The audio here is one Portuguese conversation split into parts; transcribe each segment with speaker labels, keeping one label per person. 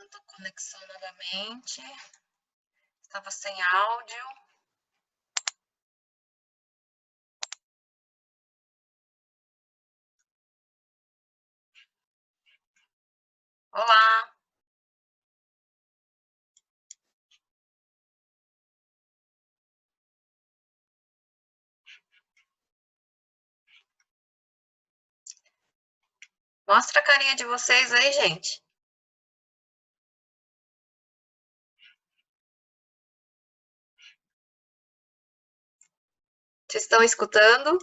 Speaker 1: Tentando a conexão novamente. Estava sem áudio. Olá! Mostra a carinha de vocês aí, gente. Vocês estão escutando?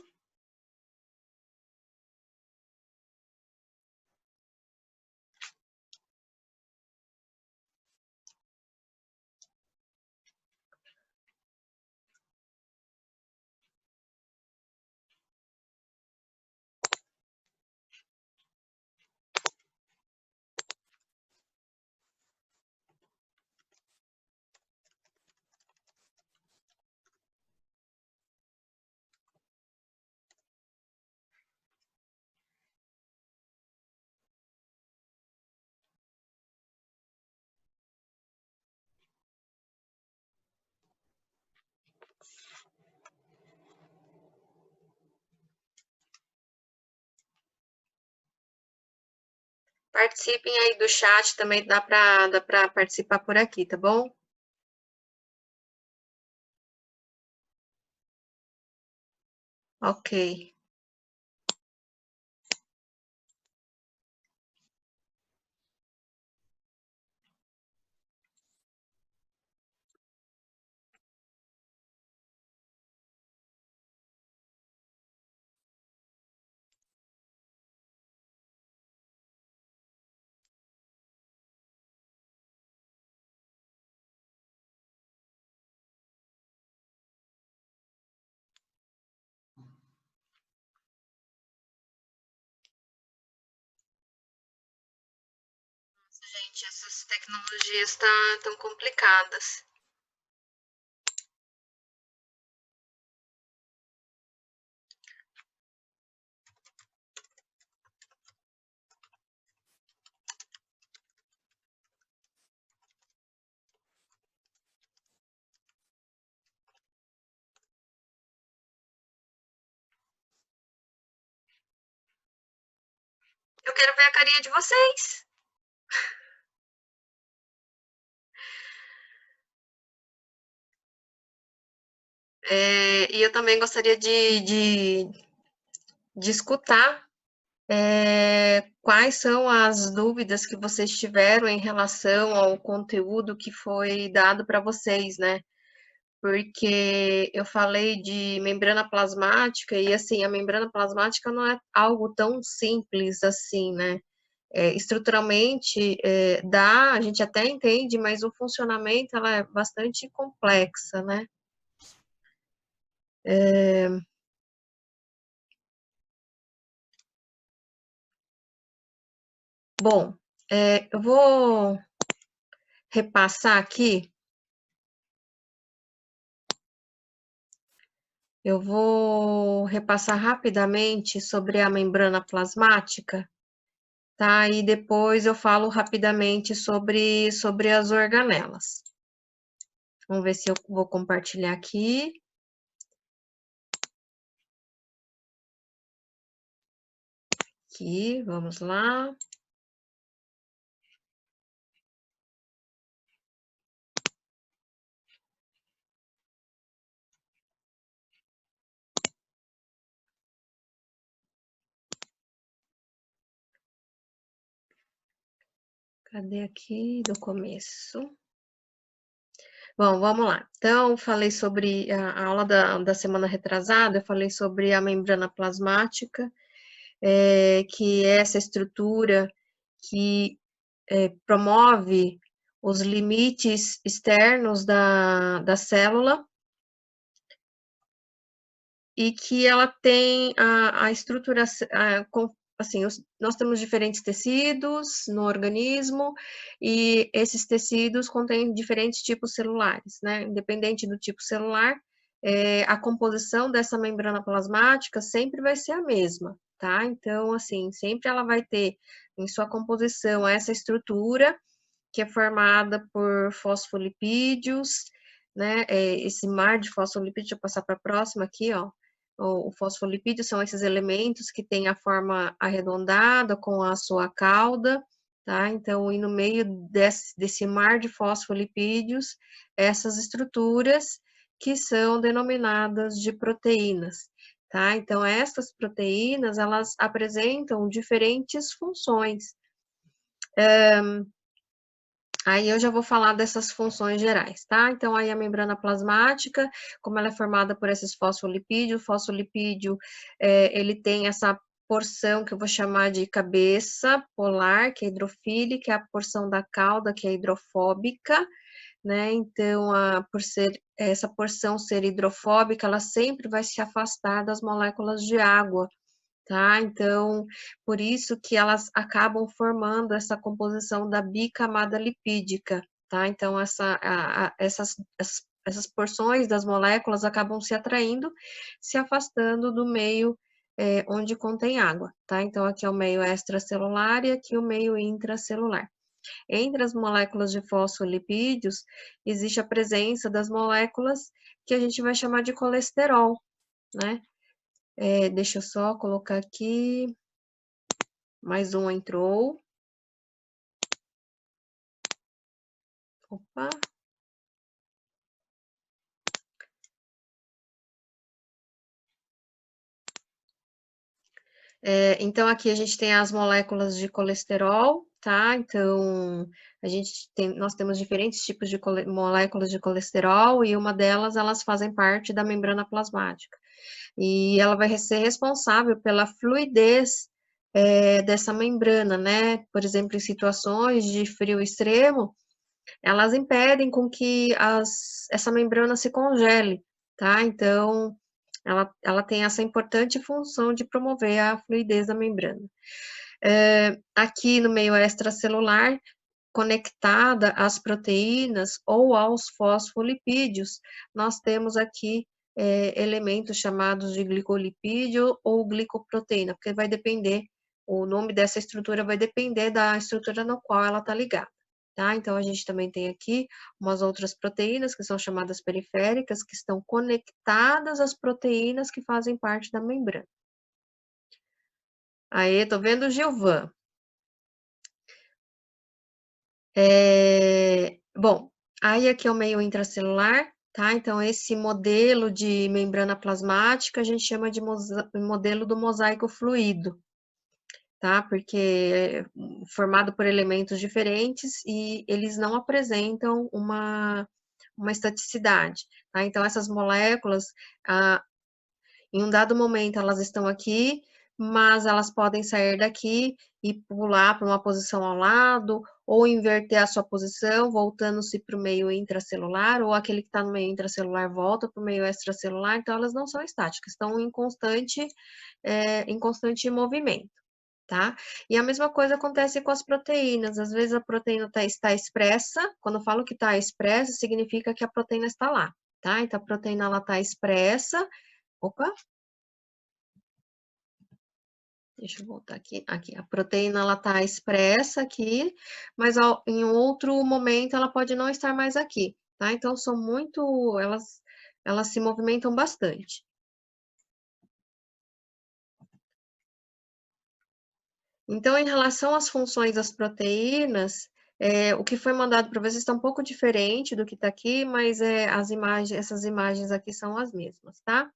Speaker 1: Participem aí do chat, também dá para participar por aqui, tá bom? Ok. Gente, essas tecnologias estão complicadas. Eu quero ver a carinha de vocês. E eu também gostaria de escutar quais são as dúvidas que vocês tiveram em relação ao conteúdo que foi dado para vocês, né? Porque eu falei de membrana plasmática e, assim, a membrana plasmática não é algo tão simples assim, né? Estruturalmente, a gente até entende, mas o funcionamento, ela é bastante complexa, né? Bom, eu vou repassar aqui. Eu vou repassar rapidamente sobre a membrana plasmática, tá? E depois eu falo rapidamente sobre as organelas. Vamos ver se eu vou compartilhar aqui. Aqui, vamos lá. Cadê aqui do começo? Bom, vamos lá. Então, falei sobre a aula da semana retrasada, eu falei sobre a membrana plasmática, que é essa estrutura que promove os limites externos da célula e que ela tem a estrutura, assim, nós temos diferentes tecidos no organismo e esses tecidos contêm diferentes tipos celulares, né? Independente do tipo celular, a composição dessa membrana plasmática sempre vai ser a mesma, tá? Então, assim, sempre ela vai ter em sua composição essa estrutura que é formada por fosfolipídios, né? Esse mar de fosfolipídios, deixa eu passar para a próxima aqui, ó. O fosfolipídio são esses elementos que têm a forma arredondada com a sua cauda, tá? Então, e no meio desse mar de fosfolipídios, essas estruturas que são denominadas de proteínas, tá? Então, essas proteínas, elas apresentam diferentes funções. Aí eu já vou falar dessas funções gerais, tá? Então, aí a membrana plasmática, como ela é formada por esses fosfolipídios, o fosfolipídio, ele tem essa porção que eu vou chamar de cabeça polar, que é hidrofílica, a porção da cauda, que é hidrofóbica, né? Então, por ser essa porção ser hidrofóbica, ela sempre vai se afastar das moléculas de água, tá? Então, por isso que elas acabam formando essa composição da bicamada lipídica, tá? Então, essas porções das moléculas acabam se atraindo, se afastando do meio onde contém água, tá? Então, aqui é o meio extracelular e aqui o meio intracelular. Entre as moléculas de fosfolipídios, existe a presença das moléculas que a gente vai chamar de colesterol, né? Deixa eu só colocar aqui. Mais um entrou. Opa. Então, aqui a gente tem as moléculas de colesterol, tá? Então, nós temos diferentes tipos de moléculas de colesterol e uma delas, elas fazem parte da membrana plasmática. E ela vai ser responsável pela fluidez dessa membrana, né? Por exemplo, em situações de frio extremo, elas impedem com que essa membrana se congele, tá? Então, ela tem essa importante função de promover a fluidez da membrana. Aqui no meio extracelular, conectada às proteínas ou aos fosfolipídios, nós temos aqui elementos chamados de glicolipídio ou glicoproteína, porque vai depender, o nome dessa estrutura vai depender da estrutura na qual ela está ligada. Tá? Então, a gente também tem aqui umas outras proteínas, que são chamadas periféricas, que estão conectadas às proteínas que fazem parte da membrana. Aí, tô vendo o Gilvan. Bom, aí aqui é o meio intracelular, tá? Então, esse modelo de membrana plasmática, a gente chama de modelo do mosaico fluido, tá? Porque é formado por elementos diferentes e eles não apresentam uma estaticidade, tá? Então, essas moléculas, em um dado momento elas estão aqui, mas elas podem sair daqui e pular para uma posição ao lado, ou inverter a sua posição, voltando-se para o meio intracelular, ou aquele que está no meio intracelular volta para o meio extracelular, então elas não são estáticas, estão em constante movimento. Tá? E a mesma coisa acontece com as proteínas. Às vezes a proteína está expressa. Quando eu falo que está expressa, significa que a proteína está lá, tá? Então a proteína ela está expressa. Opa! Deixa eu voltar aqui. Aqui, a proteína ela está expressa aqui, mas em outro momento ela pode não estar mais aqui, tá? Então são muito, elas se movimentam bastante. Então, em relação às funções das proteínas, o que foi mandado para vocês está um pouco diferente do que está aqui, mas essas imagens aqui são as mesmas, tá?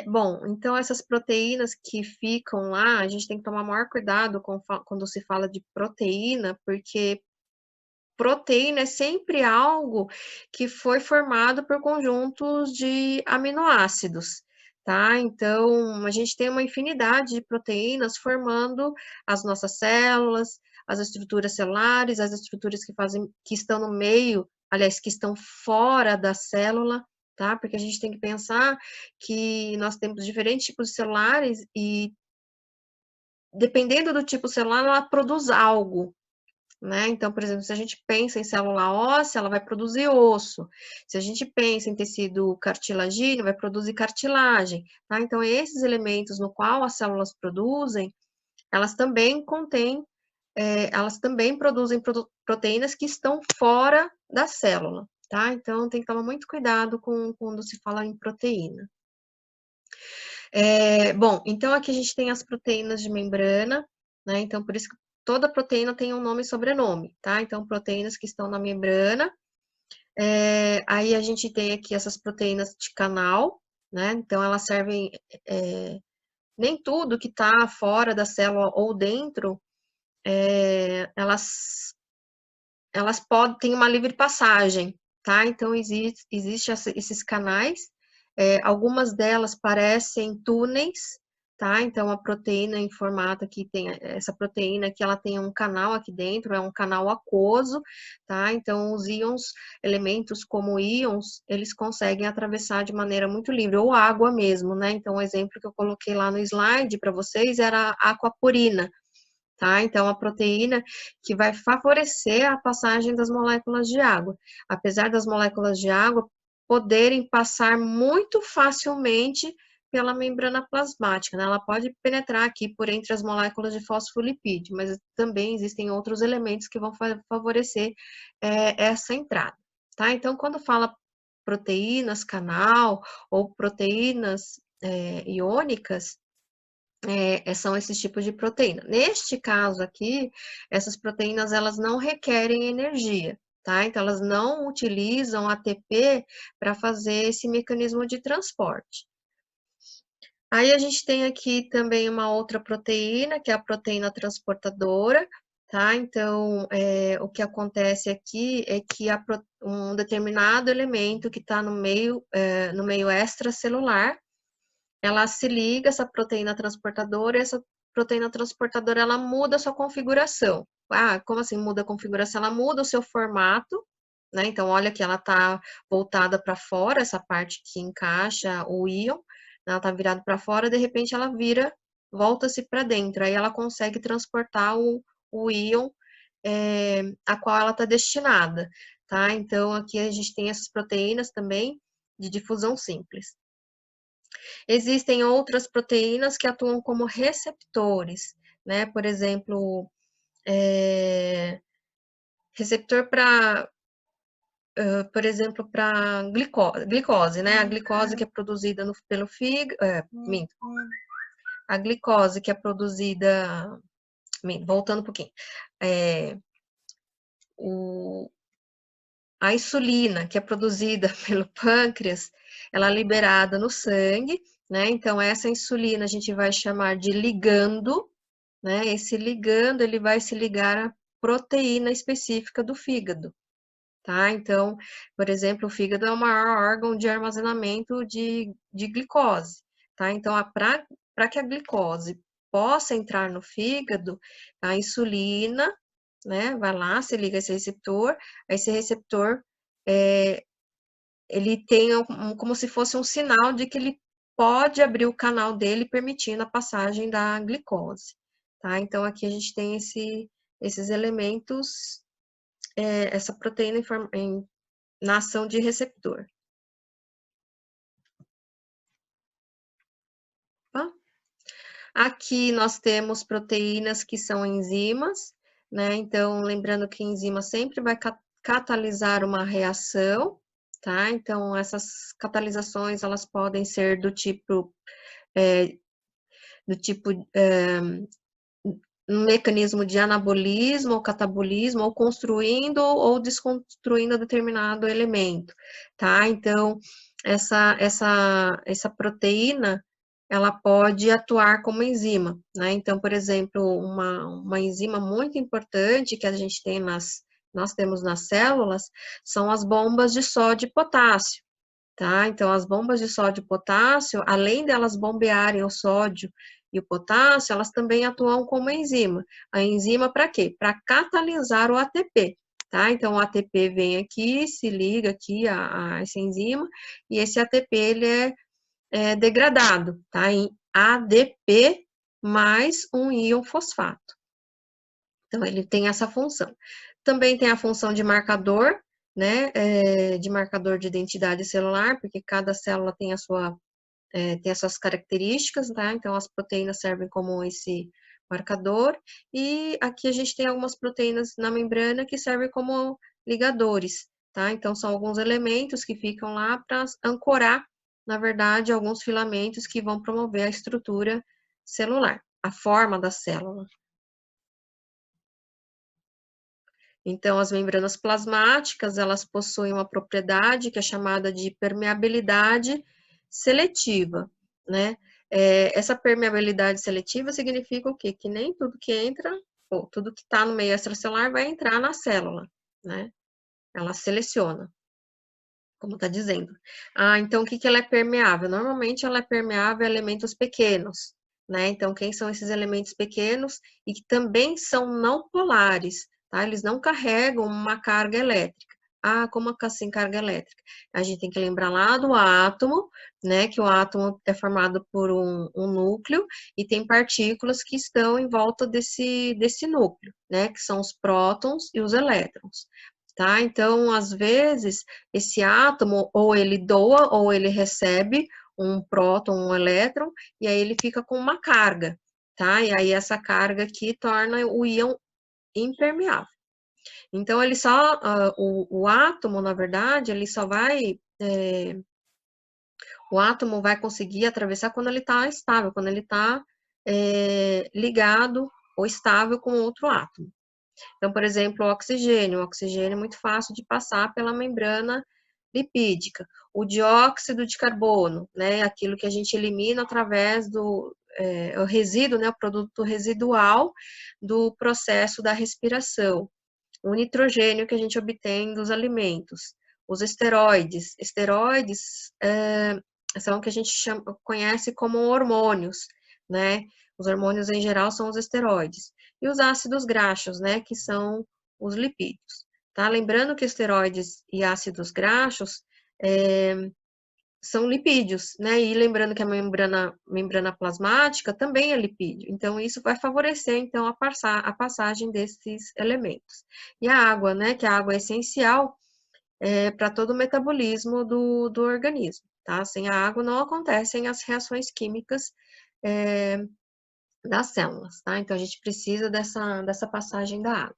Speaker 1: Bom, então essas proteínas que ficam lá, a gente tem que tomar maior cuidado quando se fala de proteína, porque proteína é sempre algo que foi formado por conjuntos de aminoácidos, tá? Então, a gente tem uma infinidade de proteínas formando as nossas células, as estruturas celulares, as estruturas que estão no meio, aliás, que estão fora da célula, tá? Porque a gente tem que pensar que nós temos diferentes tipos de celulares e, dependendo do tipo celular, ela produz algo, né? Então, por exemplo, se a gente pensa em célula óssea, ela vai produzir osso. Se a gente pensa em tecido cartilagíneo, vai produzir cartilagem, tá? Então, esses elementos no qual as células produzem, elas também contêm elas também produzem proteínas que estão fora da célula, tá? Então, tem que tomar muito cuidado quando se fala em proteína. Bom, então aqui a gente tem as proteínas de membrana, né? Então, por isso que toda proteína tem um nome e sobrenome, tá? Então, proteínas que estão na membrana. Aí a gente tem aqui essas proteínas de canal, né? Então, elas servem. Nem tudo que está fora da célula ou dentro, elas podem ter uma livre passagem, tá? Então, existe esses canais, algumas delas parecem túneis, tá? Então, a proteína em formato aqui tem essa proteína que ela tem um canal aqui dentro, é um canal aquoso, tá? Então, os íons, elementos como íons, eles conseguem atravessar de maneira muito livre, ou água mesmo, né? Então, o exemplo que eu coloquei lá no slide para vocês era a aquaporina, tá? Então, a proteína que vai favorecer a passagem das moléculas de água. Apesar das moléculas de água poderem passar muito facilmente pela membrana plasmática, né? Ela pode penetrar aqui por entre as moléculas de fosfolipídio, mas também existem outros elementos que vão favorecer essa entrada, tá? Então, quando fala proteínas canal ou proteínas iônicas, são esses tipos de proteína. Neste caso aqui, essas proteínas, elas não requerem energia, tá? Então, elas não utilizam ATP para fazer esse mecanismo de transporte. Aí, a gente tem aqui também uma outra proteína, que é a proteína transportadora, tá? Então, o que acontece aqui é que um determinado elemento que está no meio extracelular, ela se liga, essa proteína transportadora, e essa proteína transportadora, ela muda a sua configuração. Ah, como assim muda a configuração? Ela muda o seu formato, né? Então, olha que ela está voltada para fora, essa parte que encaixa o íon, ela está virada para fora, de repente ela vira, volta-se para dentro, aí ela consegue transportar o íon a qual ela está destinada, tá? Então, aqui a gente tem essas proteínas também de difusão simples. Existem outras proteínas que atuam como receptores, né? Por exemplo, receptor para, por exemplo, para glicose, né? A glicose que é produzida pelo fígado, a glicose que é produzida, voltando um pouquinho, a insulina que é produzida pelo pâncreas, ela é liberada no sangue, né? Então, essa insulina a gente vai chamar de ligando, né? Esse ligando, ele vai se ligar à proteína específica do fígado, tá? Então, por exemplo, o fígado é o maior órgão de armazenamento de glicose, tá? Então, para que a glicose possa entrar no fígado, a insulina, né, vai lá, se liga a esse receptor, ele tem como se fosse um sinal de que ele pode abrir o canal dele, permitindo a passagem da glicose, tá? Então, aqui a gente tem esses elementos, essa proteína na ação de receptor. Tá? Aqui nós temos proteínas que são enzimas, né? Então, lembrando que enzima sempre vai catalisar uma reação, tá? Então, essas catalisações, elas podem ser do tipo um mecanismo de anabolismo ou catabolismo, ou construindo ou desconstruindo determinado elemento, tá? Então, essa proteína, ela pode atuar como enzima, né? Então, por exemplo, uma enzima muito importante que a gente tem nós temos nas células, são as bombas de sódio e potássio, tá? Então, as bombas de sódio e potássio, além delas bombearem o sódio e o potássio, elas também atuam como enzima. A enzima para quê? Para catalisar o ATP, tá? Então, o ATP vem aqui, se liga aqui a essa enzima, e esse ATP, ele é degradado, tá? Em ADP mais um íon fosfato. Então, ele tem essa função. Também tem a função de marcador, né, de marcador de identidade celular, porque cada célula tem tem as suas características, tá? Então, as proteínas servem como esse marcador, e aqui a gente tem algumas proteínas na membrana que servem como ligadores, tá? Então, são alguns elementos que ficam lá para ancorar, na verdade, alguns filamentos que vão promover a estrutura celular, a forma da célula. Então, as membranas plasmáticas, elas possuem uma propriedade que é chamada de permeabilidade seletiva, né? Essa permeabilidade seletiva significa o quê? Que nem tudo que entra, ou tudo que está no meio extracelular vai entrar na célula, né? Ela seleciona, como está dizendo. Então, o que ela é permeável? Normalmente, ela é permeável a elementos pequenos, né? Então, quem são esses elementos pequenos e que também são não polares, tá? Eles não carregam uma carga elétrica. Como assim carga elétrica? A gente tem que lembrar lá do átomo, né? Que o átomo é formado por um núcleo e tem partículas que estão em volta desse núcleo, né? Que são os prótons e os elétrons, tá? Então, às vezes, esse átomo ou ele doa ou ele recebe um próton, um elétron, e aí ele fica com uma carga, tá? E aí essa carga aqui torna o íon impermeável. Então, ele só, o átomo, na verdade, ele só vai, o átomo vai conseguir atravessar quando ele está estável, quando ele está ligado ou estável com outro átomo. Então, por exemplo, o oxigênio é muito fácil de passar pela membrana lipídica. O dióxido de carbono, né, aquilo que a gente elimina através do o resíduo, né, o produto residual do processo da respiração. O nitrogênio que a gente obtém dos alimentos. Os esteroides. Esteroides são o que a gente conhece como hormônios, né? Os hormônios em geral são os esteroides. E os ácidos graxos, né, que são os lipídios. Tá? Lembrando que esteroides e ácidos graxos são lipídios, né? E lembrando que a membrana plasmática também é lipídio. Então, isso vai favorecer, então, a passagem desses elementos. E a água, né? Que a água é essencial para todo o metabolismo do organismo, tá? Sem a água não acontecem as reações químicas das células, tá? Então, a gente precisa dessa passagem da água.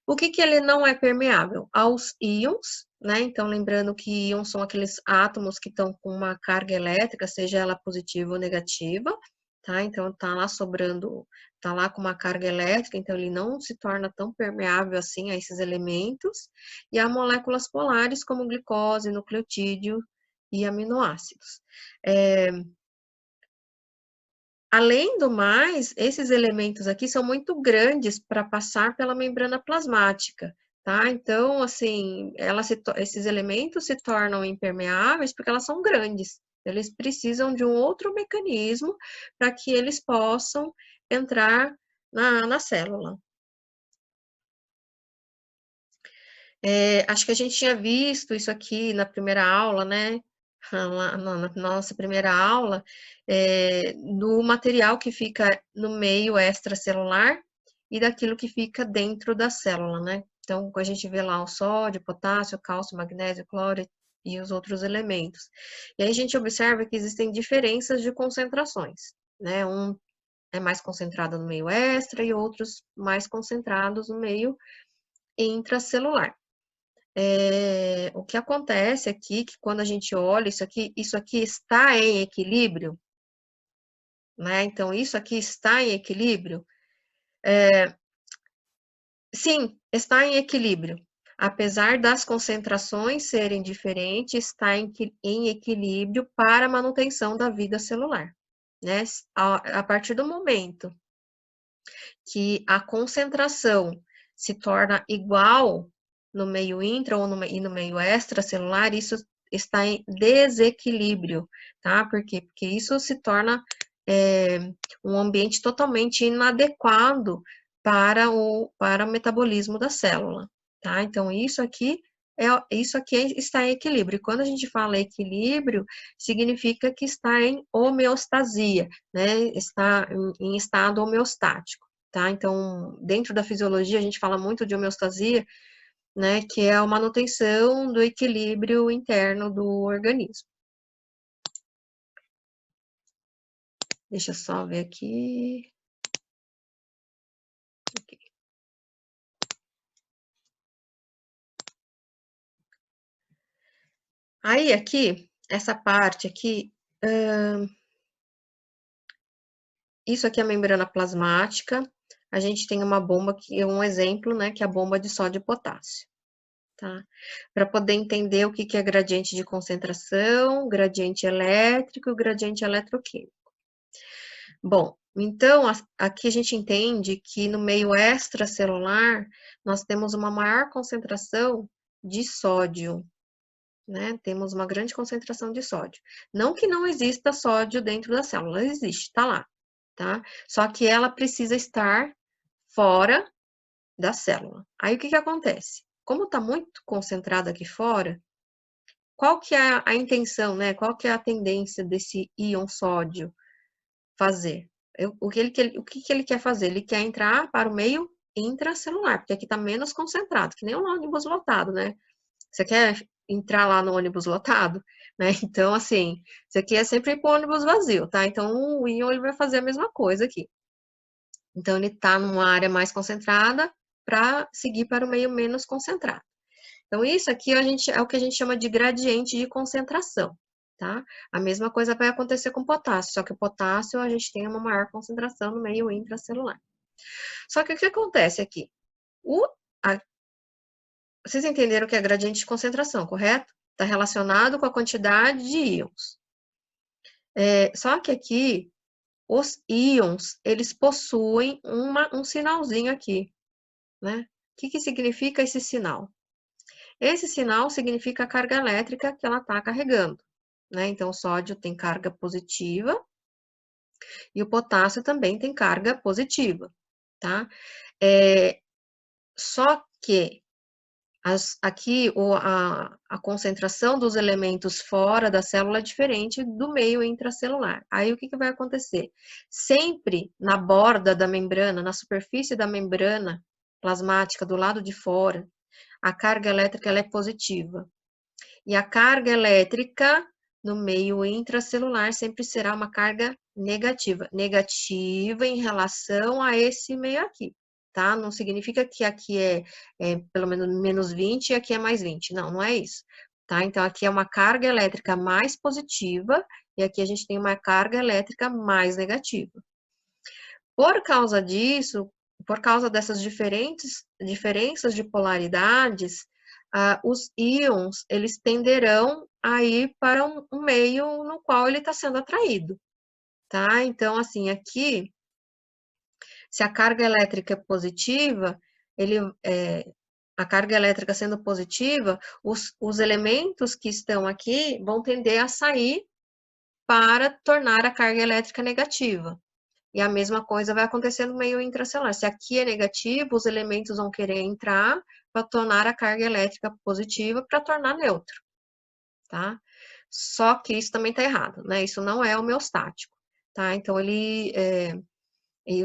Speaker 1: O que ele não é permeável? Aos íons, né? Então, lembrando que íons são aqueles átomos que estão com uma carga elétrica, seja ela positiva ou negativa, tá? Então, tá lá sobrando, tá lá com uma carga elétrica, então ele não se torna tão permeável assim a esses elementos. E a moléculas polares, como glicose, nucleotídeo e aminoácidos. Além do mais, esses elementos aqui são muito grandes para passar pela membrana plasmática, tá? Então, assim, esses elementos se tornam impermeáveis porque elas são grandes. Eles precisam de um outro mecanismo para que eles possam entrar na célula. Acho que a gente tinha visto isso aqui na primeira aula, né? Na nossa primeira aula, do material que fica no meio extracelular e daquilo que fica dentro da célula, né? Então, a gente vê lá o sódio, potássio, cálcio, magnésio, cloro e os outros elementos. E aí a gente observa que existem diferenças de concentrações, né? Um é mais concentrado no meio extra e outros mais concentrados no meio intracelular. O que acontece aqui, que quando a gente olha isso aqui está em equilíbrio, né? Então, isso aqui está em equilíbrio? Sim, está em equilíbrio. Apesar das concentrações serem diferentes, está em equilíbrio para a manutenção da vida celular, né? A partir do momento que a concentração se torna igual no meio intra e no meio extracelular, isso está em desequilíbrio, tá? Porque isso se torna um ambiente totalmente inadequado para o metabolismo da célula, tá? Então, isso aqui está em equilíbrio. E quando a gente fala equilíbrio, significa que está em homeostasia, né? Está em estado homeostático, tá? Então, dentro da fisiologia, a gente fala muito de homeostasia, né? Que é a manutenção do equilíbrio interno do organismo. Deixa eu só ver aqui. Aí aqui, essa parte aqui, isso aqui é a membrana plasmática, a gente tem uma bomba que é um exemplo, né, que é a bomba de sódio e potássio, tá? Para poder entender o que que é gradiente de concentração, gradiente elétrico e gradiente eletroquímico. Bom, então aqui a gente entende que no meio extracelular nós temos uma maior concentração de sódio, né? Temos uma grande concentração de sódio. Não que não exista sódio dentro da célula, existe, tá lá, tá? Só que ela precisa estar fora da célula. Aí o que que acontece? Como está muito concentrado aqui fora, qual que é a intenção, né? Qual que é a tendência desse íon sódio fazer? O que que ele quer fazer? Ele quer entrar para o meio intracelular, porque aqui está menos concentrado, que nem um ônibus lotado, né? Você quer entrar lá no ônibus lotado, né? Então, assim, isso aqui é sempre para o ônibus vazio, tá? Então, o íon ele vai fazer a mesma coisa aqui. Então, ele está numa área mais concentrada para seguir para o meio menos concentrado. Então, isso aqui é o que a gente chama de gradiente de concentração, tá? A mesma coisa vai acontecer com o potássio, só que o potássio a gente tem uma maior concentração no meio intracelular. Só que o que acontece aqui? Vocês entenderam que é gradiente de concentração, correto? Está relacionado com a quantidade de íons. Só que aqui, os íons, eles possuem um sinalzinho aqui, né? O que que significa esse sinal? Esse sinal significa a carga elétrica que ela está carregando, né? Então, o sódio tem carga positiva e o potássio também tem carga positiva, tá? Só que aqui a concentração dos elementos fora da célula é diferente do meio intracelular. Aí o que que vai acontecer? Sempre na borda da membrana, na superfície da membrana plasmática, do lado de fora, a carga elétrica ela é positiva. E a carga elétrica no meio intracelular sempre será uma carga negativa. Negativa em relação a esse meio aqui, tá? Não significa que aqui é pelo menos menos 20 e aqui é mais 20. Não, não é isso. Tá? Então, aqui é uma carga elétrica mais positiva e aqui a gente tem uma carga elétrica mais negativa. Por causa disso, por causa dessas diferenças de polaridades, os íons, eles tenderão a ir para um meio no qual ele está sendo atraído, tá? Então, assim, aqui, se a carga elétrica é positiva, a carga elétrica sendo positiva, os elementos que estão aqui vão tender a sair para tornar a carga elétrica negativa. E a mesma coisa vai acontecer no meio intracelular. Se aqui é negativo, os elementos vão querer entrar para tornar a carga elétrica positiva para tornar neutro, tá? Só que isso também está errado, né? Isso não é homeostático, tá? Então,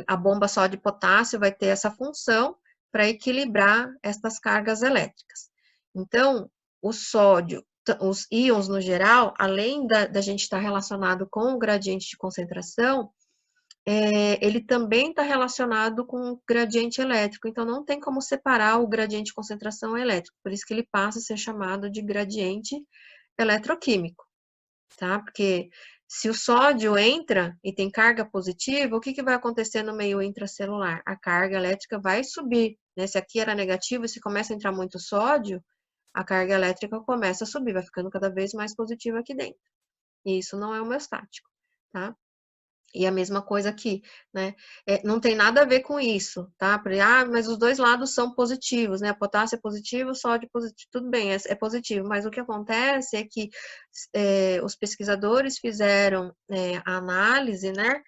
Speaker 1: a bomba só de potássio vai ter essa função para equilibrar essas cargas elétricas. Então, o sódio, os íons no geral, além da gente estar relacionado com o gradiente de concentração, ele também está relacionado com o gradiente elétrico, então não tem como separar o gradiente de concentração elétrico, por isso que ele passa a ser chamado de gradiente eletroquímico, tá? Porque se o sódio entra e tem carga positiva, o que que vai acontecer no meio intracelular? A carga elétrica vai subir, né? Se aqui era negativo, se começa a entrar muito sódio, a carga elétrica começa a subir, vai ficando cada vez mais positiva aqui dentro. E isso não é homeostático, tá? E a mesma coisa aqui, né? Não tem nada a ver com isso, tá? Mas os dois lados são positivos, né? Potássio é positivo, sódio é positivo, tudo bem, é positivo, mas o que acontece é que os pesquisadores fizeram a análise, né?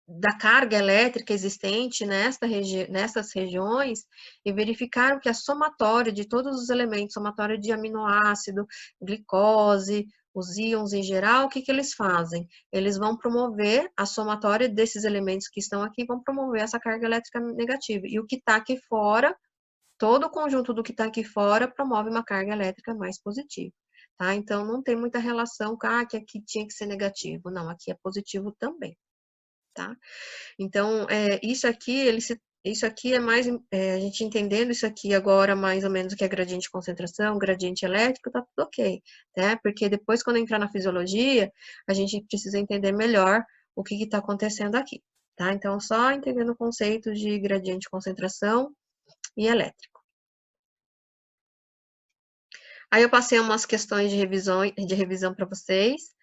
Speaker 1: Da carga elétrica existente nessas regiões e verificaram que a somatória de todos os elementos, somatória de aminoácido, glicose, os íons em geral, o que que eles fazem? Eles vão promover a somatória desses elementos que estão aqui, vão promover essa carga elétrica negativa. E o que está aqui fora, todo o conjunto do que está aqui fora, promove uma carga elétrica mais positiva. Tá? Então, não tem muita relação com que aqui tinha que ser negativo. Não, aqui é positivo também. Tá? Então, isso aqui, isso aqui é mais, a gente entendendo isso aqui agora, mais ou menos o que é gradiente de concentração, gradiente elétrico, tá tudo ok, né? Porque depois, quando entrar na fisiologia, a gente precisa entender melhor o que está acontecendo aqui, tá? Então, só entendendo o conceito de gradiente de concentração e elétrico. Aí eu passei umas questões de revisão para vocês.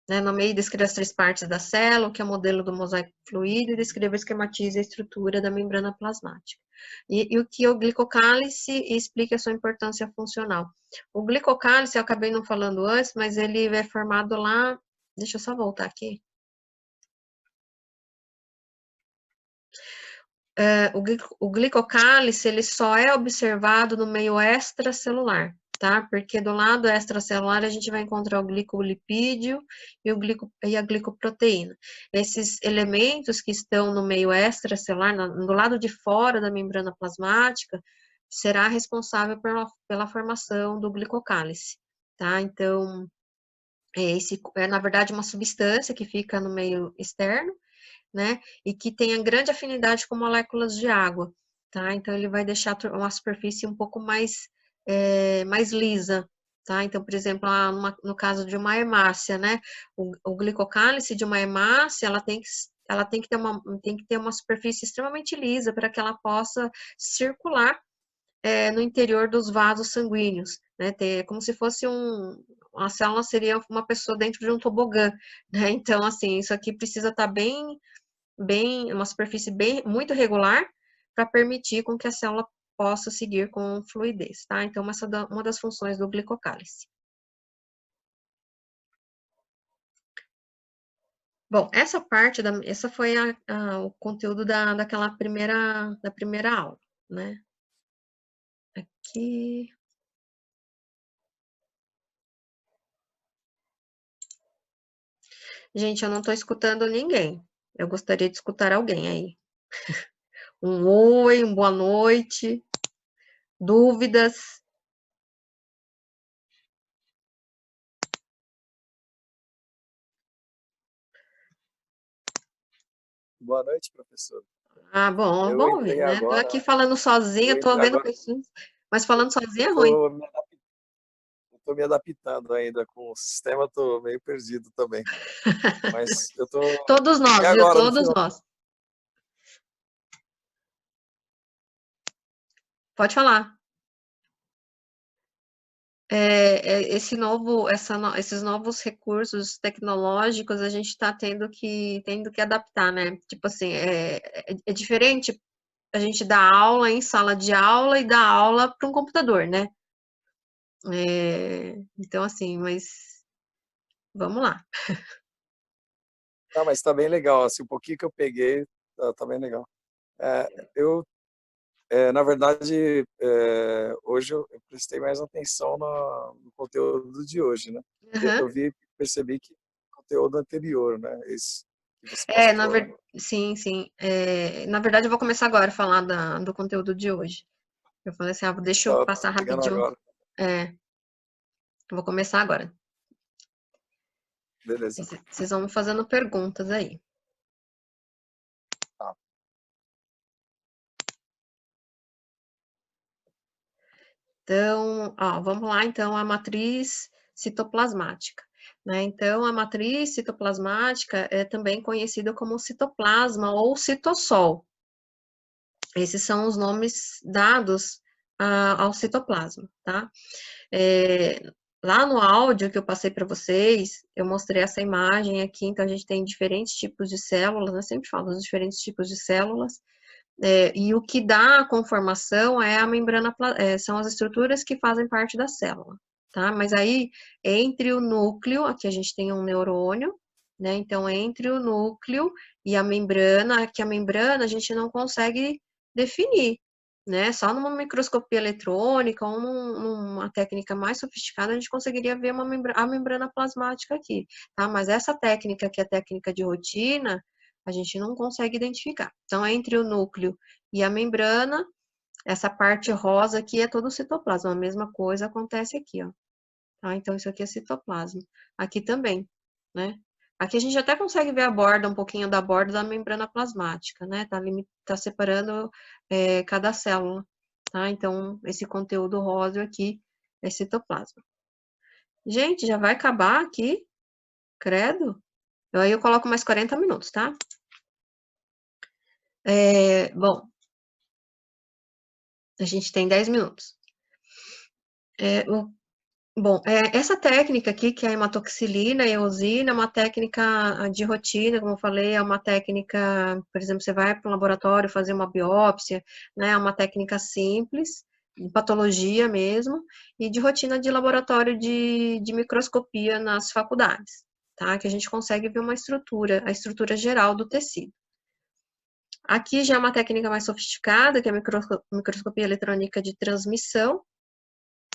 Speaker 1: Nomeie e descreva as 3 partes da célula, o que é o modelo do mosaico fluido, e descreva e esquematize a estrutura da membrana plasmática. E o que é o glicocálice e explique a sua importância funcional. O glicocálice, eu acabei não falando antes, mas ele é formado lá... Deixa eu só voltar aqui. O glicocálice, ele só é observado no meio extracelular, tá? Porque do lado extracelular a gente vai encontrar o glicolipídio e a glicoproteína. Esses elementos que estão no meio extracelular, do lado de fora da membrana plasmática, será responsável pela formação do glicocálice, tá? Então, esse é, na verdade, uma substância que fica no meio externo, né? E que tenha grande afinidade com moléculas de água, tá? Então, ele vai deixar uma superfície um pouco mais, mais lisa, tá? Então, por exemplo, no caso de uma hemácia, né? O glicocálice de uma hemácia, ela tem que ter uma superfície extremamente lisa para que ela possa circular no interior dos vasos sanguíneos, né? Como se fosse uma célula seria uma pessoa dentro de um tobogã, né? Então, assim, isso aqui precisa estar uma superfície muito regular para permitir com que a célula possa seguir com fluidez, tá? Então, essa é uma das funções do glicocálice. Bom, essa foi o conteúdo da primeira aula, né? Aqui. Gente, eu não estou escutando ninguém. Eu gostaria de escutar alguém aí. Um oi, uma boa noite, dúvidas.
Speaker 2: Boa noite, professor.
Speaker 1: Ah, bom,
Speaker 2: Eu
Speaker 1: bom ouvir,
Speaker 2: entrei
Speaker 1: né? Estou
Speaker 2: agora.
Speaker 1: aqui falando sozinha,
Speaker 2: Eu
Speaker 1: estou
Speaker 2: entrei
Speaker 1: vendo
Speaker 2: agora.
Speaker 1: pessoas, mas falando sozinha é ruim.
Speaker 2: Eu tô me adaptando ainda com o sistema, tô meio perdido também. Mas
Speaker 1: Todos
Speaker 2: cheguei
Speaker 1: nós, viu?
Speaker 2: agora no
Speaker 1: Todos
Speaker 2: final.
Speaker 1: nós. Pode falar. Esses novos recursos tecnológicos a gente está tendo que adaptar, né? Tipo assim, é diferente a gente dar aula em sala de aula e dar aula para um computador, né? Então, assim, mas vamos lá.
Speaker 2: Não, mas tá bem legal. Assim, um pouquinho que eu peguei, tá bem legal. Eu, na verdade, hoje eu prestei mais atenção no conteúdo de hoje, né? Eu
Speaker 1: Uhum.
Speaker 2: percebi que o conteúdo anterior, né? Esse que você mostrou, né?
Speaker 1: Sim, sim. Na verdade, eu vou começar agora a falar do conteúdo de hoje. Eu falei assim, deixa eu
Speaker 2: Tá
Speaker 1: passar
Speaker 2: pegando
Speaker 1: rapidinho.
Speaker 2: agora.
Speaker 1: Vou começar agora.
Speaker 2: Beleza.
Speaker 1: Vocês vão me fazendo perguntas aí.
Speaker 2: Tá.
Speaker 1: Então, vamos lá, então, a matriz citoplasmática, né? Então, a matriz citoplasmática é também conhecida como citoplasma ou citossol. Esses são os nomes dados ao citoplasma, tá? Lá no áudio que eu passei para vocês, eu mostrei essa imagem aqui, então a gente tem diferentes tipos de células, eu sempre falo dos diferentes tipos de células, e o que dá a conformação é a membrana, são as estruturas que fazem parte da célula, tá? Mas aí, entre o núcleo, aqui a gente tem um neurônio, né? Então, entre o núcleo e a membrana, aqui a membrana a gente não consegue definir, né? Só numa microscopia eletrônica ou numa técnica mais sofisticada a gente conseguiria ver a membrana plasmática aqui, tá? Mas essa técnica, que é a técnica de rotina, a gente não consegue identificar. Então, entre o núcleo e a membrana, essa parte rosa aqui é todo o citoplasma. A mesma coisa acontece aqui, ó. Tá? Então, isso aqui é citoplasma. Aqui também, né? Aqui a gente até consegue ver a borda, um pouquinho da borda da membrana plasmática, né? Tá separando cada célula, tá? Então, esse conteúdo rosa aqui é citoplasma. Gente, já vai acabar aqui? Credo. Aí eu coloco mais 40 minutos, tá? Bom, a gente tem 10 minutos. Essa técnica aqui, que é a hematoxilina e eosina, é uma técnica de rotina, como eu falei, é uma técnica, por exemplo, você vai para um laboratório fazer uma biópsia, né, é uma técnica simples, de patologia mesmo, e de rotina de laboratório de microscopia nas faculdades, tá, que a gente consegue ver uma estrutura, a estrutura geral do tecido. Aqui já é uma técnica mais sofisticada, que é a microscopia eletrônica de transmissão,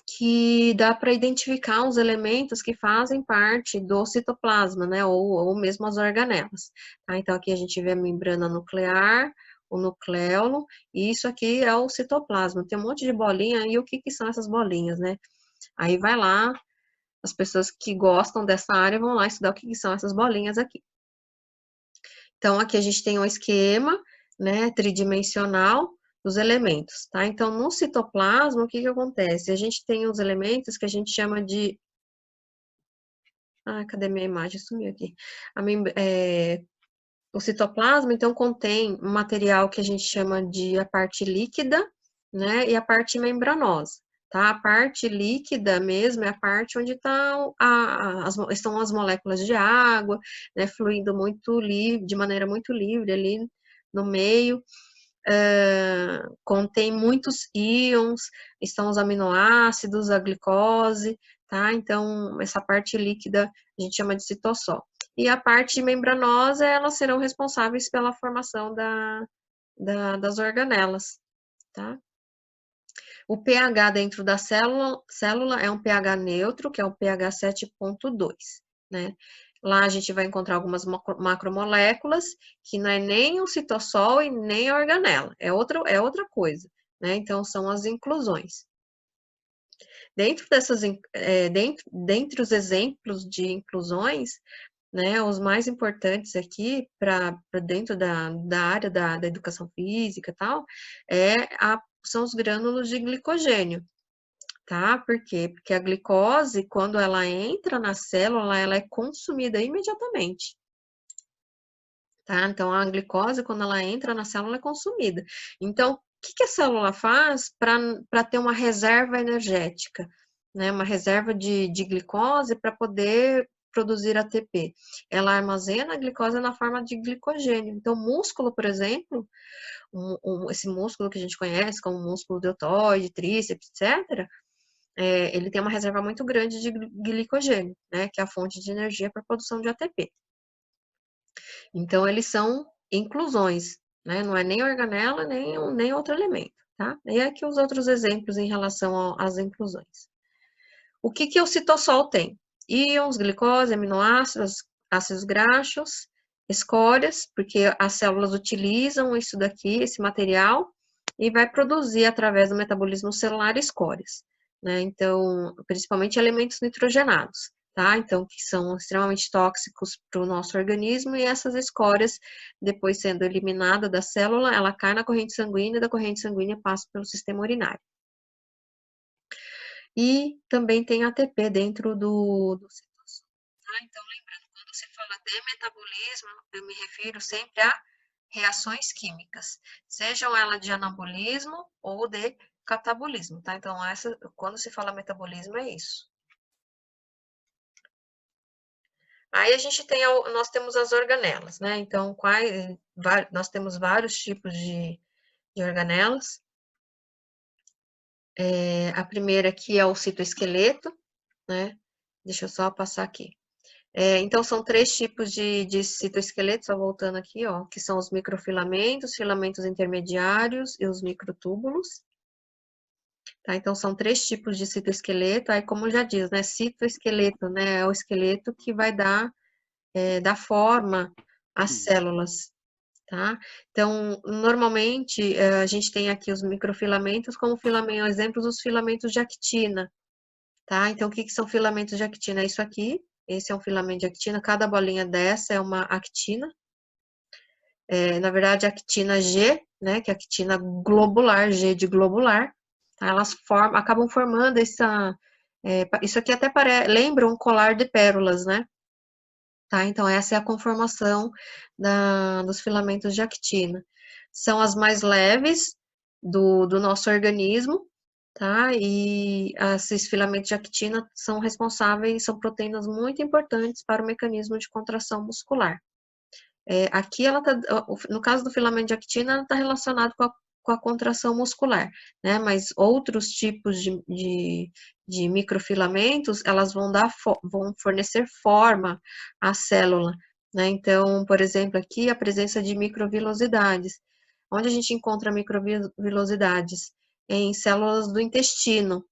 Speaker 1: que dá para identificar os elementos que fazem parte do citoplasma, né, ou mesmo as organelas. Tá? Então, aqui a gente vê a membrana nuclear, o nucleolo, e isso aqui é o citoplasma. Tem um monte de bolinha, e o que são essas bolinhas, né? Aí vai lá, as pessoas que gostam dessa área vão lá estudar o que são essas bolinhas aqui. Então, aqui a gente tem um esquema, né, tridimensional, dos elementos, tá? Então, no citoplasma, o que acontece? A gente tem os elementos que a gente chama de... cadê minha imagem? Sumiu aqui. O citoplasma, então, contém um material que a gente chama de a parte líquida, né, e a parte membranosa, tá? A parte líquida mesmo é a parte onde estão as moléculas de água, né, fluindo de maneira muito livre ali no meio. Contém muitos íons, estão os aminoácidos, a glicose, tá? Então, essa parte líquida a gente chama de citossol. E a parte membranosa, elas serão responsáveis pela formação das organelas, tá? O pH dentro da célula é um pH neutro, que é o pH 7,2, né? Lá a gente vai encontrar algumas macromoléculas, que não é nem o citossol e nem a organela, é outra coisa, né? Então, são as inclusões. Dentre os exemplos de inclusões, né, os mais importantes aqui, para dentro da área da educação física e tal, são os grânulos de glicogênio. Tá? Por quê? Porque a glicose, quando ela entra na célula, ela é consumida imediatamente. Tá? Então, a glicose, quando ela entra na célula, é consumida. Então, o que a célula faz para ter uma reserva energética? Né? Uma reserva de glicose para poder produzir ATP. Ela armazena a glicose na forma de glicogênio. Então, o músculo, por exemplo, esse músculo que a gente conhece como músculo deltoide, tríceps, etc., ele tem uma reserva muito grande de glicogênio, né, que é a fonte de energia para a produção de ATP. Então, eles são inclusões, né, não é nem organela, nem outro elemento, tá? E aqui os outros exemplos em relação às inclusões. O que o citossol tem? Íons, glicose, aminoácidos, ácidos graxos, escórias, porque as células utilizam isso daqui, esse material, e vai produzir, através do metabolismo celular, escórias, né? Então, principalmente elementos nitrogenados, tá? Então, que são extremamente tóxicos para o nosso organismo, e essas escórias, depois sendo eliminada da célula, ela cai na corrente sanguínea, e da corrente sanguínea passa pelo sistema urinário. E também tem ATP dentro do citosol. Tá? Então, lembrando, quando se fala de metabolismo, eu me refiro sempre a reações químicas, sejam elas de anabolismo ou de catabolismo, tá? Então, quando se fala metabolismo, é isso. Aí nós temos as organelas, né? Então, nós temos vários tipos de organelas. A primeira aqui é o citoesqueleto, né? Deixa eu só passar aqui. Então, são 3 tipos de citoesqueleto, só voltando aqui, ó, que são os microfilamentos, filamentos intermediários e os microtúbulos. Tá? Então, são 3 tipos de citoesqueleto, aí como já diz, né, citoesqueleto, né, é o esqueleto que vai dar forma às células, tá? Então, normalmente, a gente tem aqui os microfilamentos como exemplos dos filamentos de actina, tá? Então, o que são filamentos de actina? É isso aqui, esse é um filamento de actina, cada bolinha dessa é uma actina. Na verdade, a actina G, né, que é a actina globular, G de globular, tá? Elas acabam formando isso aqui até lembra um colar de pérolas, né? Tá? Então, essa é a conformação dos filamentos de actina. São as mais leves do nosso organismo, tá? E esses filamentos de actina são responsáveis, são proteínas muito importantes para o mecanismo de contração muscular. Aqui, no caso do filamento de actina, ela está relacionado com a contração muscular, né? Mas outros tipos de microfilamentos, elas vão fornecer forma à célula, né? Então, por exemplo, aqui a presença de microvilosidades. Onde a gente encontra microvilosidades? Em células do intestino,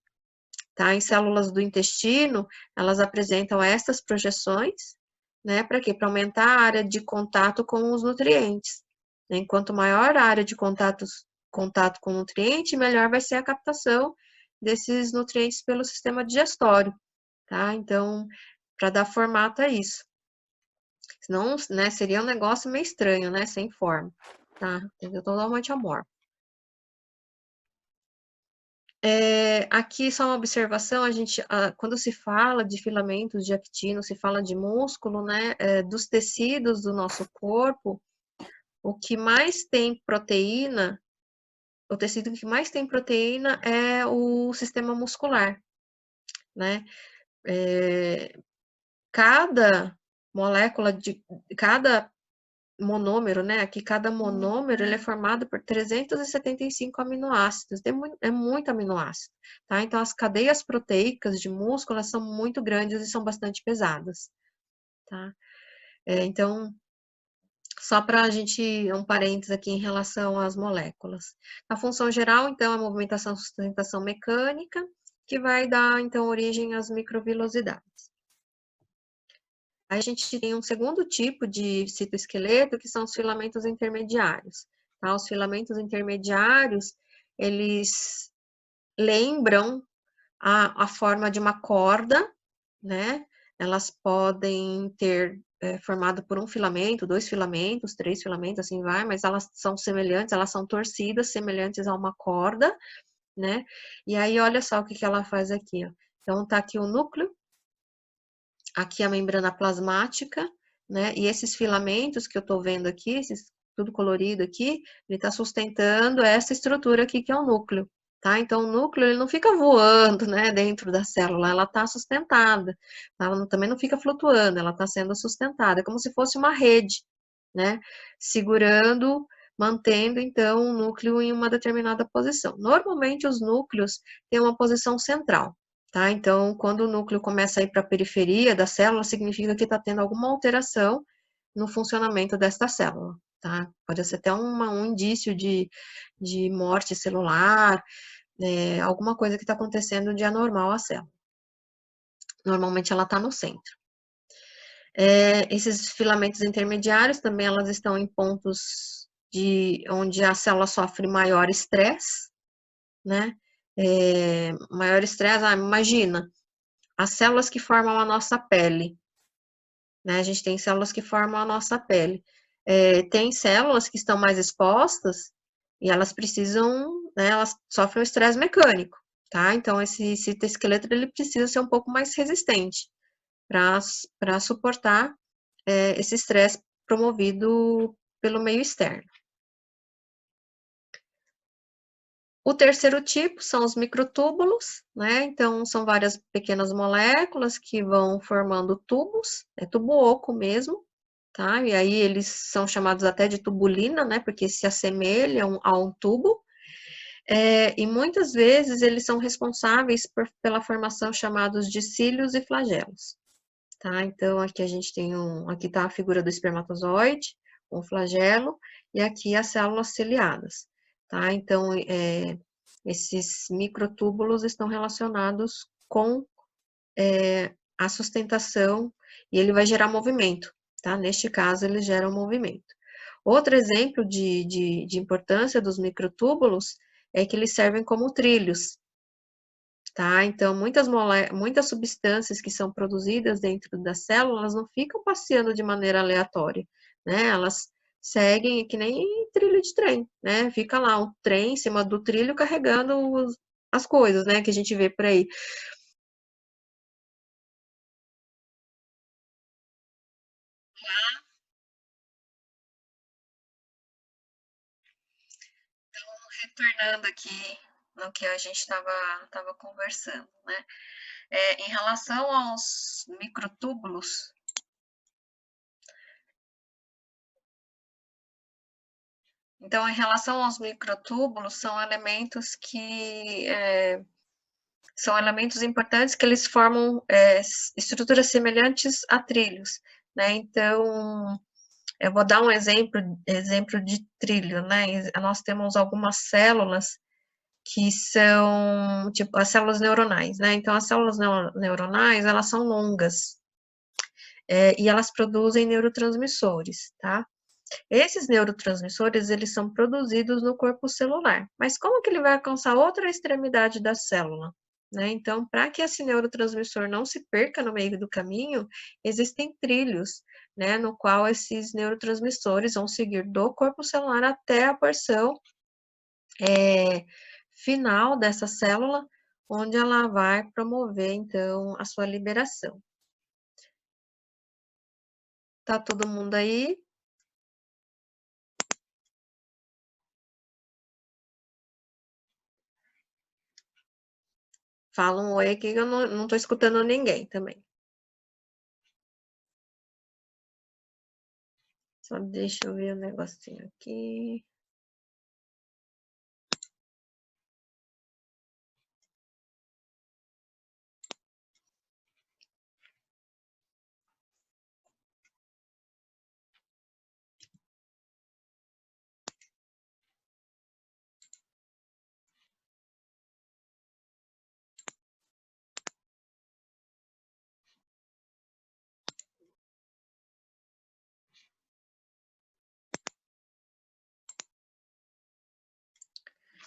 Speaker 1: tá? Em células do intestino, elas apresentam essas projeções, né? Para quê? Para aumentar a área de contato com os nutrientes. Quanto maior a área de contato com o nutriente, melhor vai ser a captação desses nutrientes pelo sistema digestório, tá? Então, para dar formato a isso. Senão, né, seria um negócio meio estranho, né? Sem forma, tá? Entendeu? Totalmente amorfo. Aqui só uma observação, quando se fala de filamentos de actina, se fala de músculo, né, dos tecidos do nosso corpo, o que mais tem proteína, o tecido que mais tem proteína é o sistema muscular, né? Cada molécula cada monômero, né? Aqui cada monômero ele é formado por 375 aminoácidos, é muito aminoácido, tá? Então as cadeias proteicas de músculo são muito grandes e são bastante pesadas, tá? Então, só para a gente, um parênteses aqui em relação às moléculas. A função geral, então, é a movimentação, sustentação mecânica, que vai dar, então, origem às microvilosidades. Aí a gente tem um segundo tipo de citoesqueleto, que são os filamentos intermediários. Tá? Os filamentos intermediários, eles lembram a forma de uma corda, né? Elas podem ter formado por um filamento, 2 filamentos, 3 filamentos, assim vai, mas elas são semelhantes, elas são torcidas, semelhantes a uma corda, né? E aí, olha só o que ela faz aqui, ó. Então, tá aqui o núcleo, aqui a membrana plasmática, né? E esses filamentos que eu tô vendo aqui, tudo colorido aqui, ele tá sustentando essa estrutura aqui que é o núcleo, tá? Então, o núcleo, ele não fica voando, né, dentro da célula, ela tá sustentada, ela também não fica flutuando, ela tá sendo sustentada, é como se fosse uma rede, né? Segurando, mantendo, então, o núcleo em uma determinada posição. Normalmente, os núcleos têm uma posição central, tá? Então, quando o núcleo começa a ir para a periferia da célula, significa que está tendo alguma alteração no funcionamento desta célula, tá? Pode ser até um indício de morte celular, alguma coisa que está acontecendo de anormal à célula. Normalmente ela está no centro. Esses filamentos intermediários também elas estão em pontos onde a célula sofre maior estresse, né? Maior estresse, imagina, as células que formam a nossa pele, né? A gente tem células que formam a nossa pele. Tem células que estão mais expostas e elas precisam, né, elas sofrem um estresse mecânico, tá? Então, esse citoesqueleto, ele precisa ser um pouco mais resistente para suportar esse estresse promovido pelo meio externo. O terceiro tipo são os microtúbulos, né? Então, são várias pequenas moléculas que vão formando tubos, é tubo oco mesmo, tá? E aí eles são chamados até de tubulina, né? Porque se assemelham a um tubo. E muitas vezes eles são responsáveis pela formação chamados de cílios e flagelos, tá? Então, aqui a gente tem aqui tá a figura do espermatozoide, um flagelo, e aqui as células ciliadas, tá? Então, esses microtúbulos estão relacionados com a sustentação e ele vai gerar movimento, tá? Neste caso, ele gera um movimento. Outro exemplo de importância dos microtúbulos é que eles servem como trilhos, tá? Então, muitas substâncias que são produzidas dentro das células não ficam passeando de maneira aleatória, né? Elas seguem que nem trilho de trem, né? Fica lá um trem em cima do trilho carregando as coisas, né? Que a gente vê por aí. Retornando aqui no que a gente estava conversando, né? Em relação aos microtúbulos, então, em relação aos microtúbulos, são elementos que são elementos importantes que eles formam estruturas semelhantes a trilhos, né? Então, eu vou dar um exemplo de trilho, né? Nós temos algumas células que são, tipo, as células neuronais, né? Então, as células neuronais, elas são longas, e elas produzem neurotransmissores, tá? Esses neurotransmissores, eles são produzidos no corpo celular, mas como que ele vai alcançar outra extremidade da célula? Né? Então, para que esse neurotransmissor não se perca no meio do caminho, existem trilhos, né, no qual esses neurotransmissores vão seguir do corpo celular até a porção final dessa célula, onde ela vai promover, então, a sua liberação. Tá todo mundo aí? Fala um oi aqui que eu não tô escutando ninguém também. Só deixa eu ver o negocinho aqui.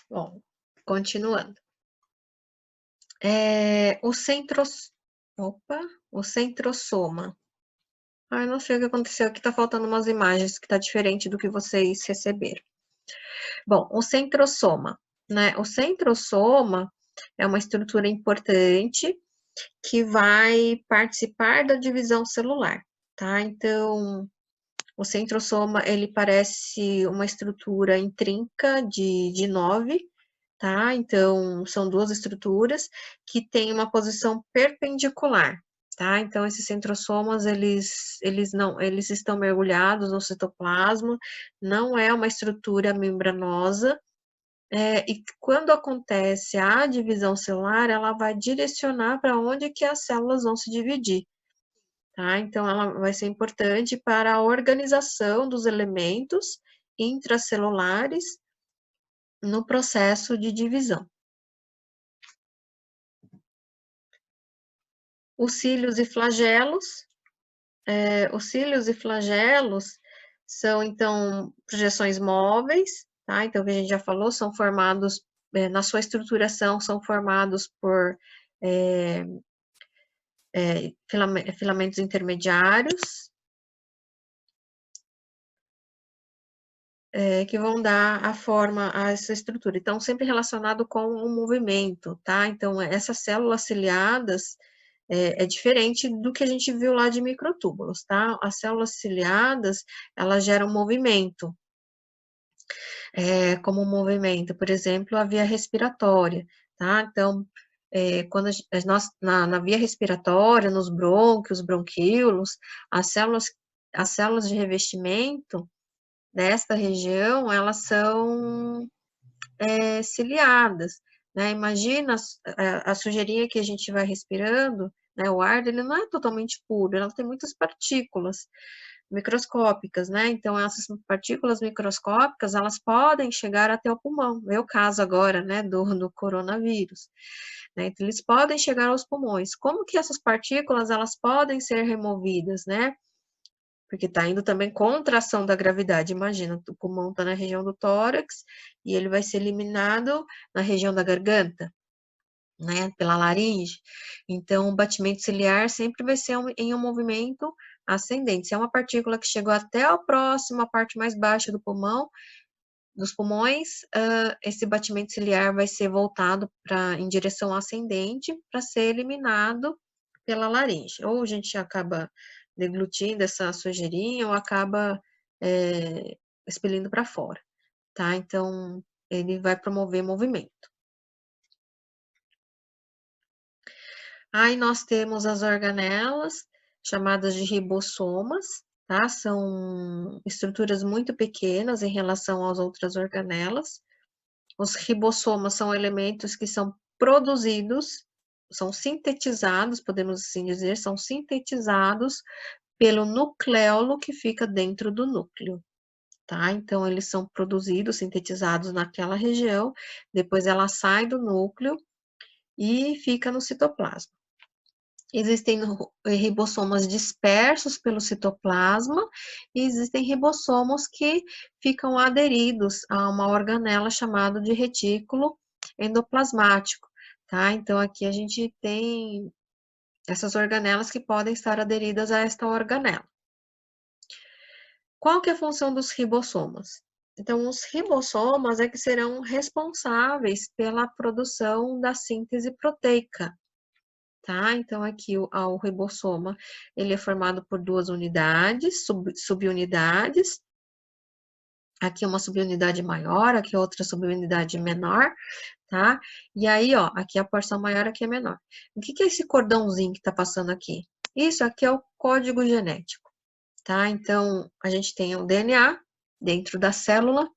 Speaker 1: Bom, continuando. O centrosoma. Ah, eu não sei o que aconteceu aqui, tá faltando umas imagens que tá diferente do que vocês receberam. Bom, o centrosoma, né? O centrosoma é uma estrutura importante que vai participar da divisão celular, tá? Então, o centrosoma, ele parece uma estrutura intrínseca de 9, tá? Então, são duas estruturas que têm uma posição perpendicular, tá? Então, esses centrosomas, eles estão mergulhados no citoplasma, não é uma estrutura membranosa, e quando acontece a divisão celular, ela vai direcionar para onde que as células vão se dividir, tá? Então, ela vai ser importante para a organização dos elementos intracelulares no processo de divisão. Os cílios e flagelos são, então, projeções móveis, tá? Então, o que a gente já falou, são formados, na sua estruturação, são formados por filamentos intermediários, que vão dar a forma a essa estrutura. Então, sempre relacionado com o movimento, tá? Então, essas células ciliadas é diferente do que a gente viu lá de microtúbulos, tá? As células ciliadas, elas geram movimento, como movimento, por exemplo, a via respiratória, tá? Então, quando na via respiratória, nos brônquios, bronquíolos, as células de revestimento desta região, elas são ciliadas, né? Imagina a sujeirinha que a gente vai respirando, né? O ar, ele não é totalmente puro, ela tem muitas partículas microscópicas, né? Então, essas partículas microscópicas, elas podem chegar até o pulmão. É o caso agora, né, do coronavírus, né? Então, eles podem chegar aos pulmões. Como que essas partículas, elas podem ser removidas, né? Porque está indo também contra a ação da gravidade. Imagina, o pulmão está na região do tórax e ele vai ser eliminado na região da garganta. né, pela laringe. Então, o batimento ciliar sempre vai ser em um movimento ascendente. Se é uma partícula que chegou até a próxima parte mais baixa do pulmão, dos pulmões, esse batimento ciliar vai ser voltado em direção ascendente para ser eliminado pela laringe. Ou a gente acaba deglutindo essa sujeirinha ou acaba expelindo para fora, tá? Então, ele vai promover movimento. Aí nós temos as organelas, chamadas de ribossomas, tá? São estruturas muito pequenas em relação às outras organelas. Os ribossomas são elementos que são produzidos, são sintetizados, podemos assim dizer, são sintetizados pelo nucleolo que fica dentro do núcleo, tá? Então, eles são produzidos, sintetizados naquela região, depois ela sai do núcleo e fica no citoplasma. Existem ribossomas dispersos pelo citoplasma e existem ribossomos que ficam aderidos a uma organela chamada de retículo endoplasmático, tá? Então, aqui a gente tem essas organelas que podem estar aderidas a esta organela. Qual que é a função dos ribossomas? Então, os ribossomas é que serão responsáveis pela produção da síntese proteica, tá? Então, aqui o ribossoma, ele é formado por duas unidades, subunidades. Aqui uma subunidade maior, aqui outra subunidade menor, tá? E aí, ó, aqui a porção maior, aqui é menor. O que é esse cordãozinho que tá passando aqui? Isso aqui é o código genético, tá? Então, a gente tem o DNA dentro da célula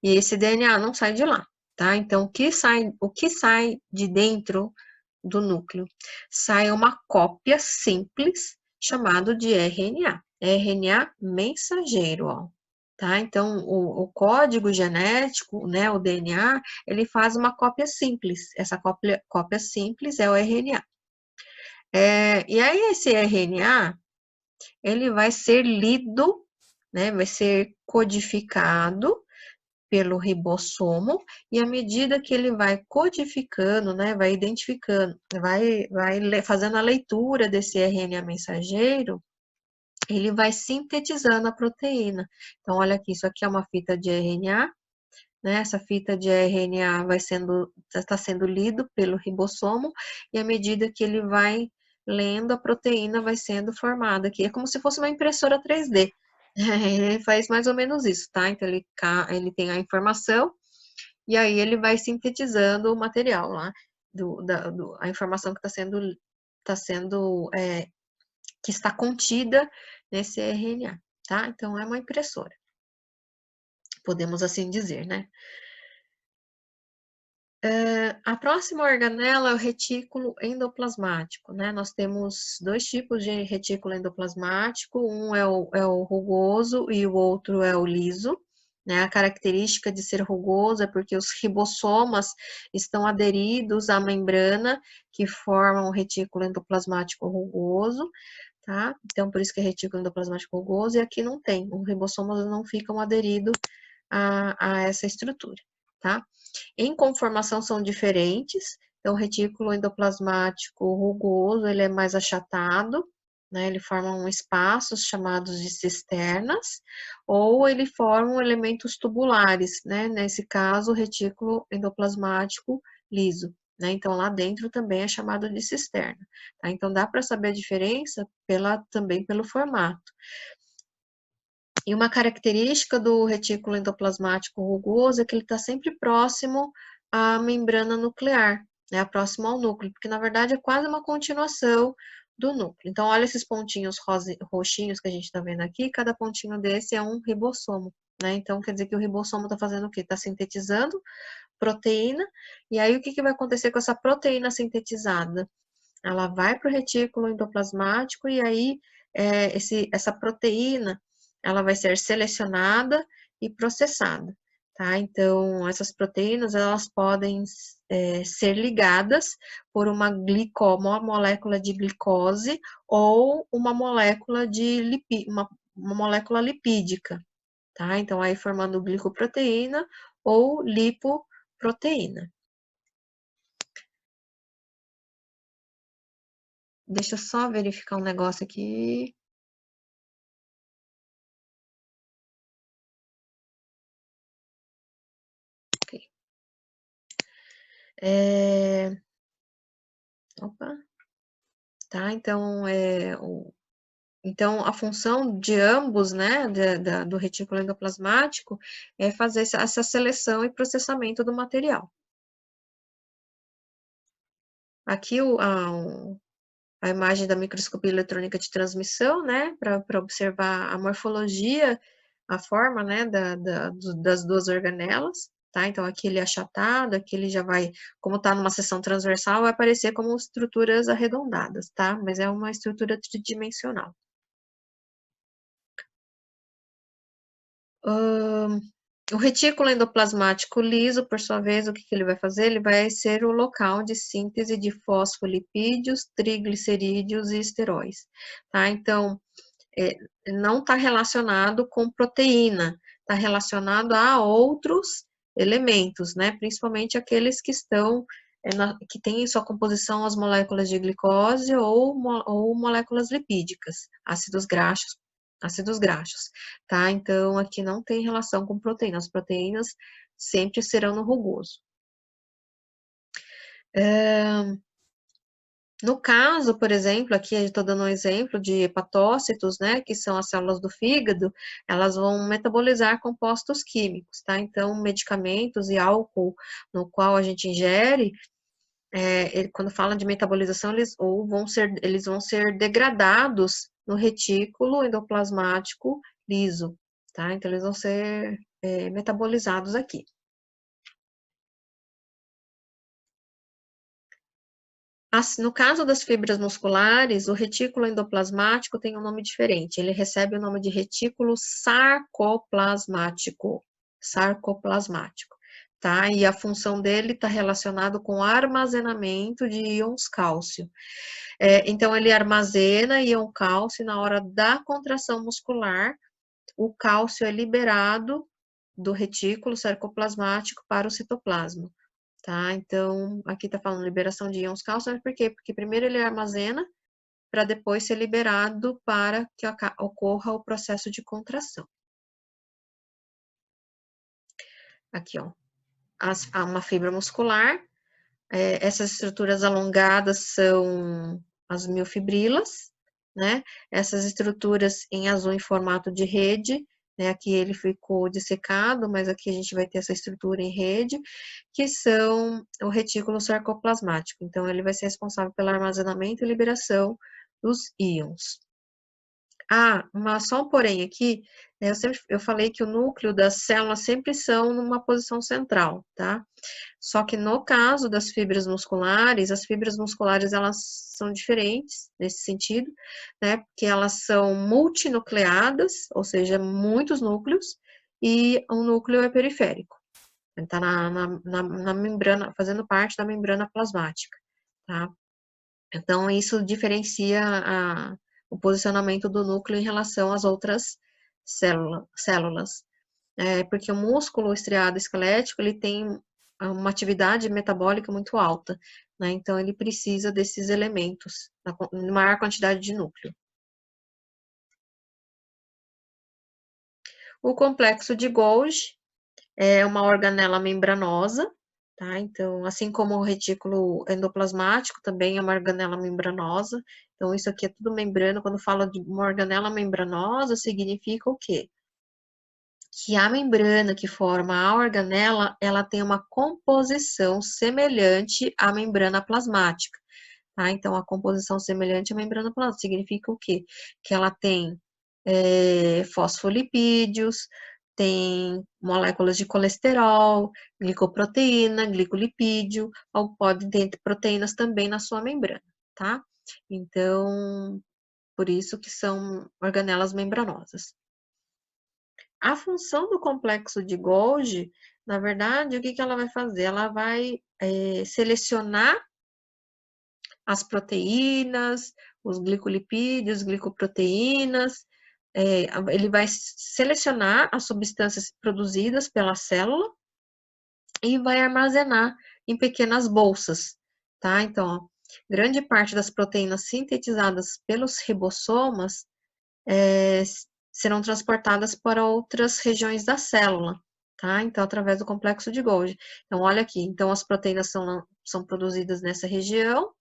Speaker 1: e esse DNA não sai de lá, tá? Então, o que sai de dentro do núcleo? Sai uma cópia simples chamado de RNA. RNA mensageiro, ó. Tá? Então, o código genético, né, o DNA, ele faz uma cópia simples. Essa cópia simples é o RNA. E aí, esse RNA, ele vai ser lido, né, vai ser codificado pelo ribossomo, e à medida que ele vai codificando, né, vai identificando, vai fazendo a leitura desse RNA mensageiro, ele vai sintetizando a proteína. Então, olha aqui, isso aqui é uma fita de RNA, né? Essa fita de RNA está sendo lido pelo ribossomo, e à medida que ele vai lendo, a proteína vai sendo formada aqui. É como se fosse uma impressora 3D. Ele faz mais ou menos isso, tá? Então, ele tem a informação, e aí ele vai sintetizando o material lá, a informação que que está contida nesse RNA, tá? Então, é uma impressora, podemos assim dizer, né? A próxima organela é o retículo endoplasmático, né? Nós temos dois tipos de retículo endoplasmático, um é o rugoso e o outro é o liso, né? A característica de ser rugoso é porque os ribossomas estão aderidos à membrana que forma o retículo endoplasmático rugoso, tá? Então, por isso que é retículo endoplasmático rugoso, e aqui não tem, os ribossomas não ficam aderidos a essa estrutura, tá? Em conformação são diferentes, então o retículo endoplasmático rugoso, ele é mais achatado, né, ele forma espaços chamados de cisternas, ou ele forma elementos tubulares, né, nesse caso o retículo endoplasmático liso, né, então lá dentro também é chamado de cisterna, tá? Então dá para saber a diferença também pelo formato. E uma característica do retículo endoplasmático rugoso é que ele está sempre próximo à membrana nuclear, né, próximo ao núcleo, porque na verdade é quase uma continuação do núcleo. Então, olha esses pontinhos roxinhos que a gente está vendo aqui, cada pontinho desse é um ribossomo, né? Então, quer dizer que o ribossomo está fazendo o quê? Está sintetizando proteína, e aí o que vai acontecer com essa proteína sintetizada? Ela vai para o retículo endoplasmático e aí essa proteína ela vai ser selecionada e processada, tá? Então, essas proteínas elas podem ser ligadas por uma molécula de glicose ou uma molécula uma molécula lipídica, tá? Então, aí formando glicoproteína ou lipoproteína. Deixa eu só verificar um negócio aqui. Ok. Opa. Tá, então, então, a função de ambos, né, do retículo endoplasmático, é fazer essa seleção e processamento do material. Aqui a imagem da microscopia eletrônica de transmissão, né, para observar a morfologia, a forma, né, das duas organelas, tá? Então, aqui ele é achatado, aqui ele já vai, como está numa seção transversal, vai aparecer como estruturas arredondadas, tá? Mas é uma estrutura tridimensional. O retículo endoplasmático liso, por sua vez, o que ele vai fazer? Ele vai ser o local de síntese de fosfolipídios, triglicerídeos e esteróis, tá? Então, não está relacionado com proteína, está relacionado a outros elementos, né? Principalmente aqueles que estão, que têm em sua composição as moléculas de glicose ou moléculas lipídicas, ácidos graxos, tá? Então, aqui não tem relação com proteína, as proteínas sempre serão no rugoso. No caso, por exemplo, aqui eu estou dando um exemplo de hepatócitos, né, que são as células do fígado, elas vão metabolizar compostos químicos, tá? Então, medicamentos e álcool no qual a gente ingere, quando fala de metabolização, eles vão ser degradados no retículo endoplasmático liso, tá? Então, eles vão ser metabolizados aqui. No caso das fibras musculares, o retículo endoplasmático tem um nome diferente. Ele recebe o nome de retículo sarcoplasmático. Sarcoplasmático, tá? E a função dele está relacionado com o armazenamento de íons cálcio. Então, ele armazena íon cálcio e na hora da contração muscular, o cálcio é liberado do retículo sarcoplasmático para o citoplasma. Tá? Então, aqui está falando liberação de íons cálcio, por quê? Porque primeiro ele armazena para depois ser liberado para que ocorra o processo de contração. Aqui, ó, uma fibra muscular, essas estruturas alongadas são as miofibrilas, né? Essas estruturas em azul em formato de rede, né? Aqui ele ficou dissecado, mas aqui a gente vai ter essa estrutura em rede, que são o retículo sarcoplasmático. Então, ele vai ser responsável pelo armazenamento e liberação dos íons. Só um porém aqui, eu falei que o núcleo das células sempre são numa posição central, tá? Só que no caso das fibras musculares, as fibras musculares elas são diferentes nesse sentido, né? Porque elas são multinucleadas, ou seja, muitos núcleos, e um núcleo é periférico. Está na membrana, fazendo parte da membrana plasmática, tá? Então, isso diferencia o posicionamento do núcleo em relação às outras células. Porque o músculo estriado esquelético, ele tem uma atividade metabólica muito alta, né? Então, ele precisa desses elementos, na maior quantidade de núcleo. O complexo de Golgi é uma organela membranosa, tá? Então, assim como o retículo endoplasmático, também é uma organela membranosa. Então, isso aqui é tudo membrana. Quando fala de uma organela membranosa, significa o quê? Que a membrana que forma a organela, ela tem uma composição semelhante à membrana plasmática, tá? Então, a composição semelhante à membrana plasmática significa o quê? Que ela tem fosfolipídios, tem moléculas de colesterol, glicoproteína, glicolipídio, ou pode ter proteínas também na sua membrana, tá? Então, por isso que são organelas membranosas. A função do complexo de Golgi, na verdade, o que ela vai fazer? Ela vai selecionar as proteínas, os glicolipídios, glicoproteínas, ele vai selecionar as substâncias produzidas pela célula e vai armazenar em pequenas bolsas, tá? Então, ó, grande parte das proteínas sintetizadas pelos ribossomas serão transportadas para outras regiões da célula, tá? Então, através do complexo de Golgi. Então, olha aqui, então as proteínas são produzidas nessa região,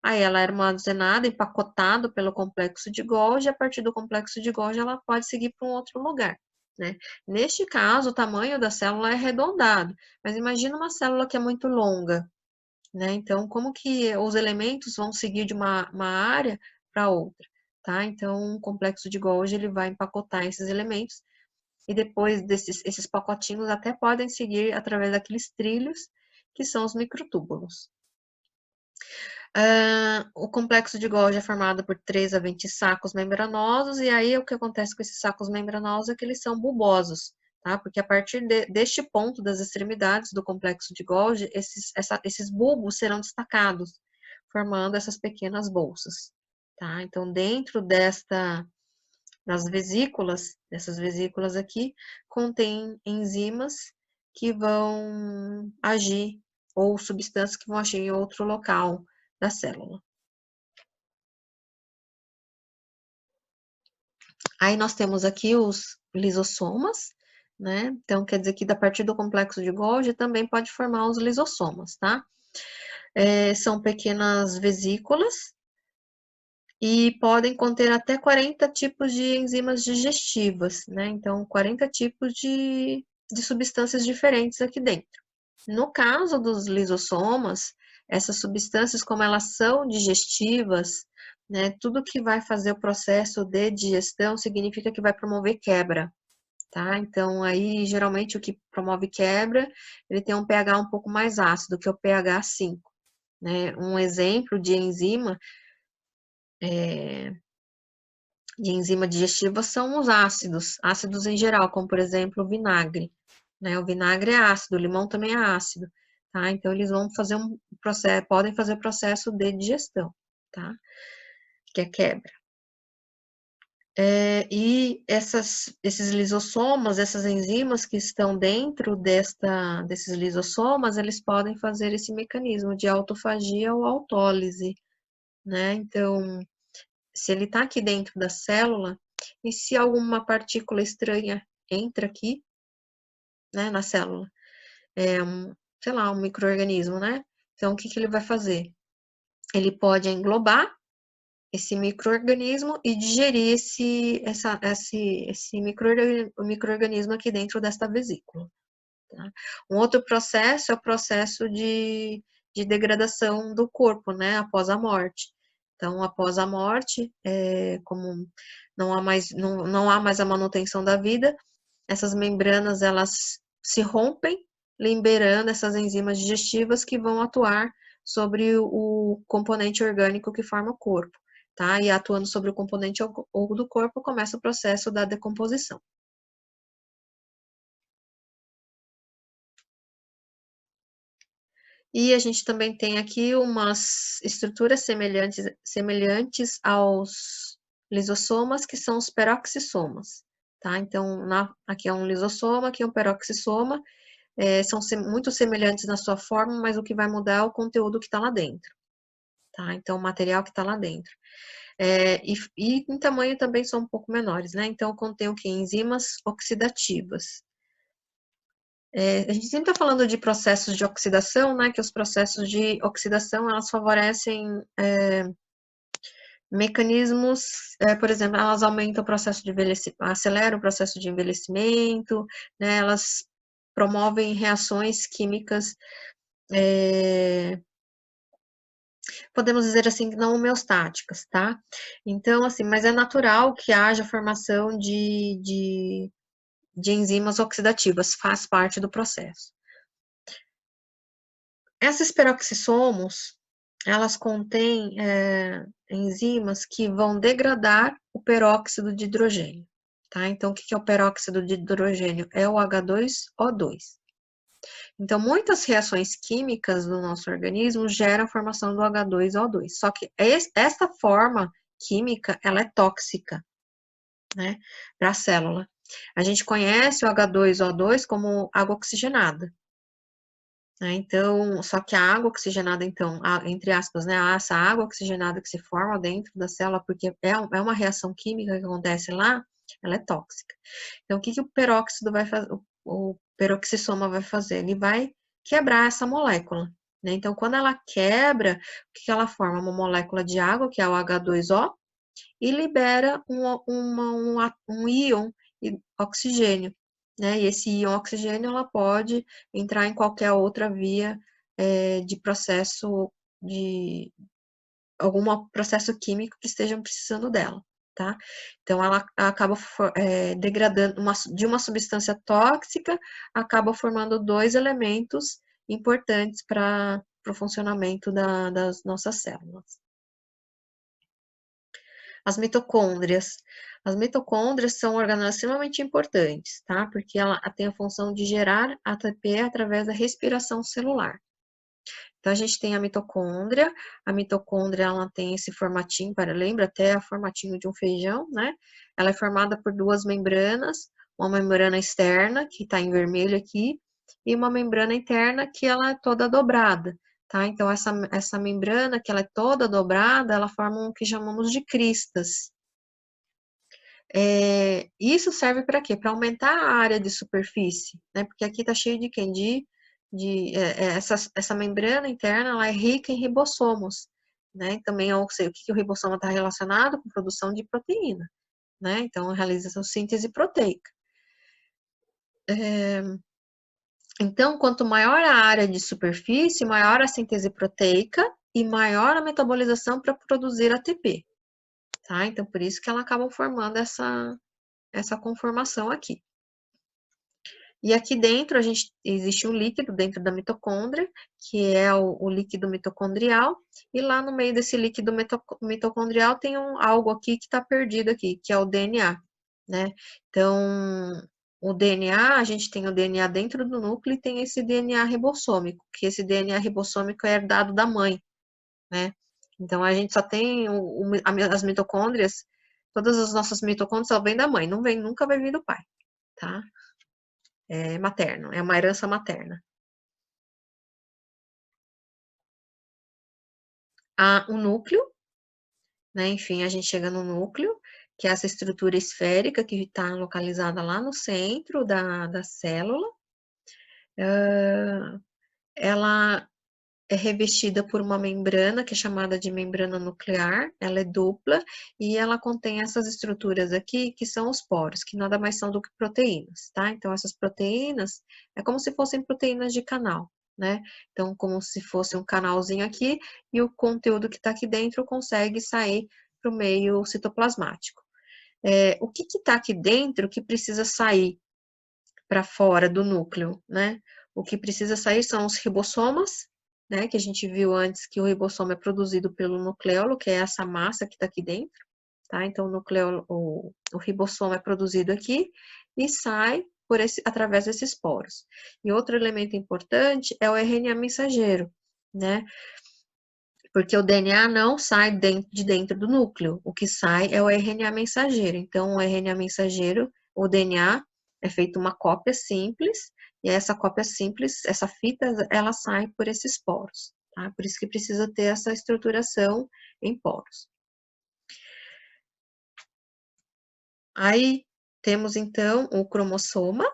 Speaker 1: aí ela é armazenada, empacotada pelo complexo de Golgi, e a partir do complexo de Golgi ela pode seguir para um outro lugar, né? Neste caso, o tamanho da célula é arredondado, mas imagina uma célula que é muito longa, né? Então, como que os elementos vão seguir de uma área para outra, tá? Então, o complexo de Golgi, ele vai empacotar esses elementos, e depois esses pacotinhos até podem seguir através daqueles trilhos, que são os microtúbulos. O complexo de Golgi é formado por 3 a 20 sacos membranosos, e aí o que acontece com esses sacos membranosos é que eles são bulbosos, tá? Porque a partir deste ponto das extremidades do complexo de Golgi, esses bulbos serão destacados, formando essas pequenas bolsas, tá? Então, dentro das vesículas, dessas vesículas aqui, contém enzimas que vão agir, ou substâncias que vão agir em outro local da célula. Aí nós temos aqui os lisossomas, né? Então, quer dizer que a partir do complexo de Golgi também pode formar os lisossomas, tá? São pequenas vesículas e podem conter até 40 tipos de enzimas digestivas, né? Então, 40 tipos de substâncias diferentes aqui dentro. No caso dos lisossomas, essas substâncias, como elas são digestivas, né, tudo que vai fazer o processo de digestão significa que vai promover quebra, tá? Então, aí, geralmente, o que promove quebra, ele tem um pH um pouco mais ácido, que é o pH 5, né? Um exemplo de enzima digestiva são os ácidos em geral, como, por exemplo, o vinagre, né? O vinagre é ácido, o limão também é ácido, tá? Então, eles vão fazer um processo, podem fazer processo de digestão, tá? Que é quebra. E esses lisossomas, essas enzimas que estão dentro desses lisossomas, eles podem fazer esse mecanismo de autofagia ou autólise, né? Então, se ele está aqui dentro da célula, e se alguma partícula estranha entra aqui, né, na célula, sei lá, um micro-organismo, né? Então, o que ele vai fazer? Ele pode englobar esse micro-organismo e digerir esse micro-organismo aqui dentro desta vesícula. Tá? Um outro processo é o processo de degradação do corpo, né, após a morte. Então, após a morte, como não há mais a manutenção da vida, essas membranas, elas se rompem, liberando essas enzimas digestivas que vão atuar sobre o componente orgânico que forma o corpo, tá? E atuando sobre o componente do corpo, começa o processo da decomposição. E a gente também tem aqui umas estruturas semelhantes aos lisossomas, que são os peroxissomas, tá? Então, aqui é um lisossoma, aqui é um peroxissoma, são muito semelhantes na sua forma, mas o que vai mudar é o conteúdo que está lá dentro, tá? Então, o material que está lá dentro. E em tamanho também são um pouco menores, né? Então, contém o que? Enzimas oxidativas. A gente sempre está falando de processos de oxidação, né? Que os processos de oxidação, elas favorecem mecanismos, por exemplo, elas aumentam o processo de envelhecimento, aceleram o processo de envelhecimento, né? Elas promovem reações químicas, podemos dizer assim, não homeostáticas, tá? Então, assim, mas é natural que haja formação de enzimas oxidativas, faz parte do processo. Essas peroxissomos, elas contêm enzimas que vão degradar o peróxido de hidrogênio, tá? Então, o que é o peróxido de hidrogênio? É o H2O2. Então, muitas reações químicas do nosso organismo geram a formação do H2O2. Só que esta forma química, ela é tóxica, né, para a célula. A gente conhece o H2O2 como água oxigenada, né? Então, só que a água oxigenada, então, entre aspas, né, essa água oxigenada que se forma dentro da célula, porque é uma reação química que acontece lá, ela é tóxica. Então, o que o peróxido vai fazer, o peroxissoma vai fazer? Ele vai quebrar essa molécula, né? Então, quando ela quebra, o que ela forma? Uma molécula de água, que é o H2O, e libera um íon oxigênio, né? E esse íon oxigênio, ela pode entrar em qualquer outra via de processo, de algum processo químico que estejam precisando dela, tá? Então, ela acaba degradando, de uma substância tóxica, acaba formando dois elementos importantes para o funcionamento das nossas células. As mitocôndrias. As mitocôndrias são organelas extremamente importantes, tá? Porque ela tem a função de gerar ATP através da respiração celular. Então, a gente tem a mitocôndria ela tem esse formatinho, lembra até o formatinho de um feijão, né? Ela é formada por duas membranas, uma membrana externa, que está em vermelho aqui, e uma membrana interna, que ela é toda dobrada, tá? Então, essa membrana, que ela é toda dobrada, ela forma o que chamamos de cristas. Isso serve para quê? Para aumentar a área de superfície, né? Porque aqui está cheio de quem? Essa membrana interna, ela é rica em ribossomos, né? Também, ou seja, o que o ribossoma está relacionado com produção de proteína, né? Então, realiza a síntese proteica. Então, quanto maior a área de superfície, maior a síntese proteica e maior a metabolização para produzir ATP, tá? Então, por isso que ela acaba formando essa conformação aqui. E aqui dentro, existe um líquido dentro da mitocôndria, que é o líquido mitocondrial, e lá no meio desse líquido mitocondrial tem algo aqui que está perdido aqui, que é o DNA, né? Então, o DNA, a gente tem o DNA dentro do núcleo e tem esse DNA ribossômico, que esse DNA ribossômico é herdado da mãe, né? Então, a gente só tem as mitocôndrias, todas as nossas mitocôndrias só vêm da mãe, nunca vai vir do pai, tá? É materno, é uma herança materna. O núcleo, né? Enfim, a gente chega no núcleo, que é essa estrutura esférica que está localizada lá no centro da célula. Ela é revestida por uma membrana, que é chamada de membrana nuclear, ela é dupla, e ela contém essas estruturas aqui, que são os poros, que nada mais são do que proteínas, tá? Então, essas proteínas, é como se fossem proteínas de canal, né? Então, como se fosse um canalzinho aqui, e o conteúdo que está aqui dentro consegue sair para o meio citoplasmático. O que está aqui dentro que precisa sair para fora do núcleo, né? O que precisa sair são os ribossomas, né? Que a gente viu antes que o ribossoma é produzido pelo nucleolo, que é essa massa que está aqui dentro, tá? Então, o ribossoma é produzido aqui e sai através desses poros. E outro elemento importante é o RNA mensageiro, né? Porque o DNA não sai de dentro do núcleo, o que sai é o RNA mensageiro. Então, o RNA mensageiro, o DNA, é feito uma cópia simples, e essa cópia simples, essa fita, ela sai por esses poros, tá? Por isso que precisa ter essa estruturação em poros. Aí, temos então o cromossoma,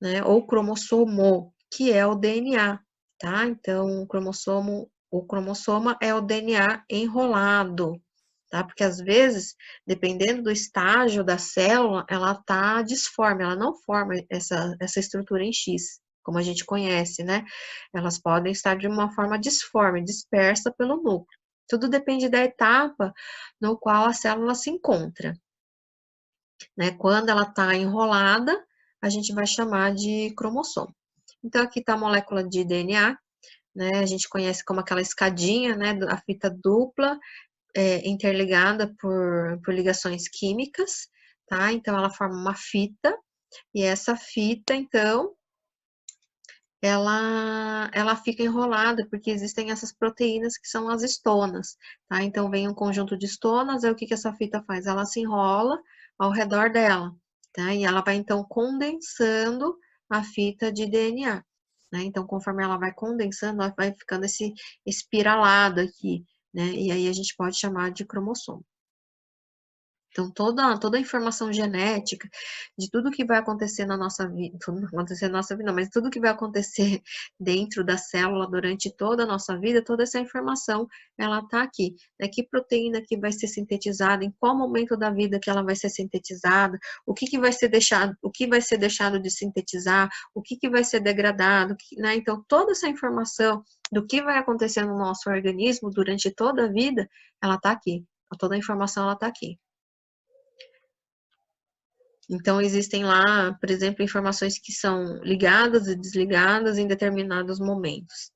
Speaker 1: né? Ou cromossomo, que é o DNA, tá? Então, o cromossoma é o DNA enrolado, tá? Porque às vezes, dependendo do estágio da célula, ela tá disforme, ela não forma essa estrutura em X, como a gente conhece, né? Elas podem estar de uma forma disforme, dispersa pelo núcleo. Tudo depende da etapa no qual a célula se encontra, né? Quando ela tá enrolada, a gente vai chamar de cromossomo. Então, aqui está a molécula de DNA, né? A gente conhece como aquela escadinha, né? A fita dupla, interligada por ligações químicas, tá? Então, ela forma uma fita, e essa fita, então, ela fica enrolada, porque existem essas proteínas que são as estonas, tá? Então, vem um conjunto de estonas, aí o que essa fita faz? Ela se enrola ao redor dela, tá? E ela vai, então, condensando a fita de DNA. né? Então, conforme ela vai condensando, ela vai ficando esse espiralado aqui, né? E aí a gente pode chamar de cromossomo. Então, toda a informação genética de tudo que vai acontecer na nossa vida, tudo vai acontecer na nossa vida, não, mas tudo que vai acontecer dentro da célula durante toda a nossa vida, toda essa informação, ela está aqui. Né? Que proteína que vai ser sintetizada, em qual momento da vida que ela vai ser sintetizada, o que vai ser deixado, o que vai ser deixado de sintetizar, o que vai ser degradado, né? Então, toda essa informação do que vai acontecer no nosso organismo durante toda a vida, ela está aqui. Toda a informação, ela está aqui. Então, existem lá, por exemplo, informações que são ligadas e desligadas em determinados momentos.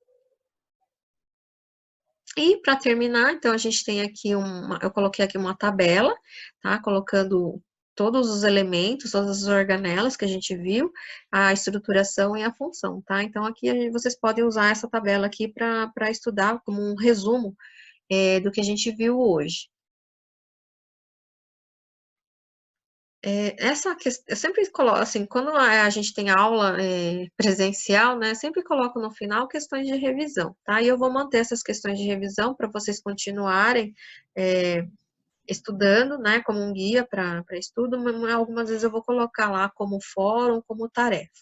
Speaker 1: E, para terminar, então, a gente tem aqui eu coloquei aqui uma tabela, tá? Colocando todos os elementos, todas as organelas que a gente viu, a estruturação e a função, tá? Então, aqui vocês podem usar essa tabela aqui para estudar como um resumo do que a gente viu hoje. Essa questão, eu sempre coloco, assim, quando a gente tem aula presencial, né, sempre coloco no final questões de revisão, tá? E eu vou manter essas questões de revisão para vocês continuarem estudando, né, como um guia para estudo, mas algumas vezes eu vou colocar lá como fórum, como tarefa.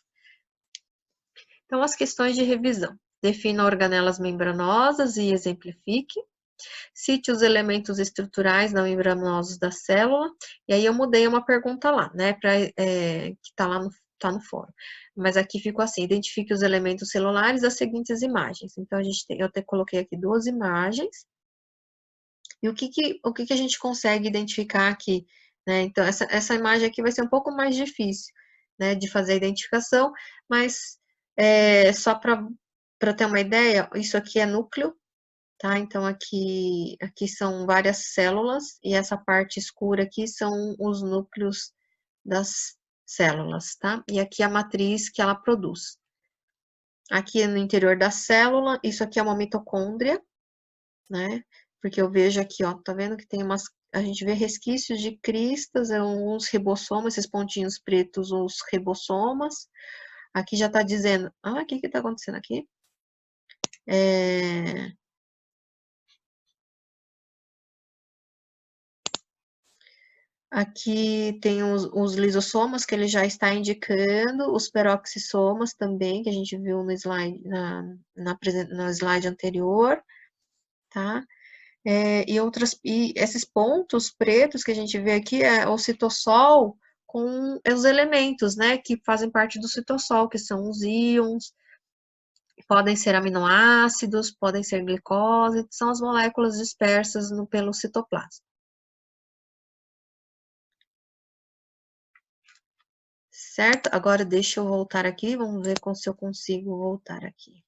Speaker 1: Então, as questões de revisão. Defina organelas membranosas e exemplifique. Cite os elementos estruturais não membranosos da célula, e aí eu mudei uma pergunta lá, né, que está lá no fórum. Mas aqui ficou assim, identifique os elementos celulares das seguintes imagens. Então, eu até coloquei aqui 2 imagens, e o que a gente consegue identificar aqui, né? Então, essa imagem aqui vai ser um pouco mais difícil, né, de fazer a identificação, mas só para ter uma ideia, isso aqui é núcleo, tá? Então, aqui são várias células, e essa parte escura aqui são os núcleos das células, tá? E aqui a matriz que ela produz. Aqui no interior da célula, isso aqui é uma mitocôndria, né? Porque eu vejo aqui, ó, tá vendo que tem a gente vê resquícios de cristas, uns ribossomas, esses pontinhos pretos, os ribossomas. Aqui já tá dizendo, o que tá acontecendo aqui? Aqui tem os lisossomas, que ele já está indicando, os peroxissomas também, que a gente viu no slide, no slide anterior, tá? E esses pontos pretos que a gente vê aqui é o citossol com os elementos, né, que fazem parte do citossol, que são os íons, podem ser aminoácidos, podem ser glicose, são as moléculas dispersas pelo citoplasma. Certo? Agora deixa eu voltar aqui, vamos ver se eu consigo voltar aqui.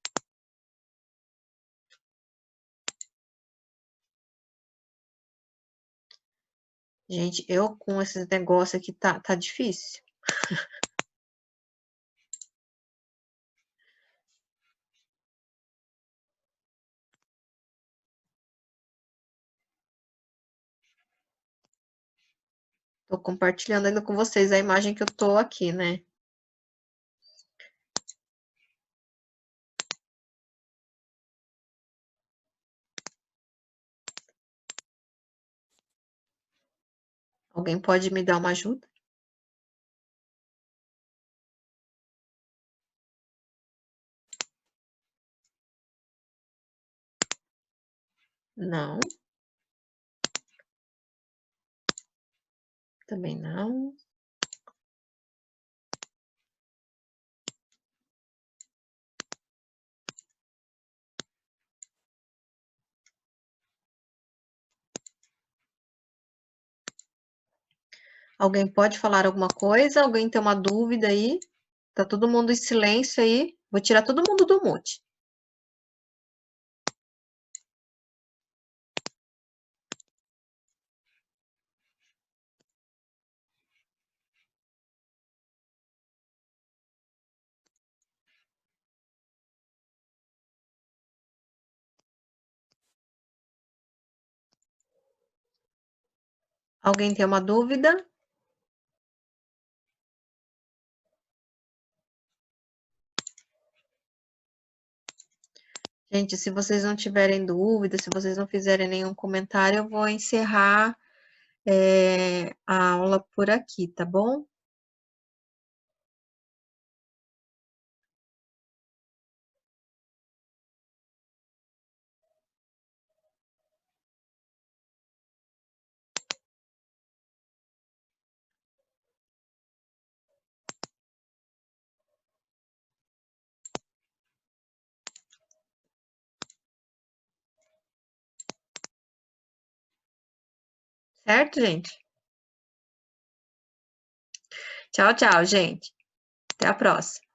Speaker 1: Gente, eu com esses negócios aqui tá difícil. Tô compartilhando ainda com vocês a imagem que eu tô aqui, né? Alguém pode me dar uma ajuda? Não. Também não. Alguém pode falar alguma coisa? Alguém tem uma dúvida aí? Tá todo mundo em silêncio aí? Vou tirar todo mundo do mute. Alguém tem uma dúvida? Gente, se vocês não tiverem dúvida, se vocês não fizerem nenhum comentário, eu vou encerrar a aula por aqui, tá bom? Certo, gente? Tchau, tchau, gente. Até a próxima.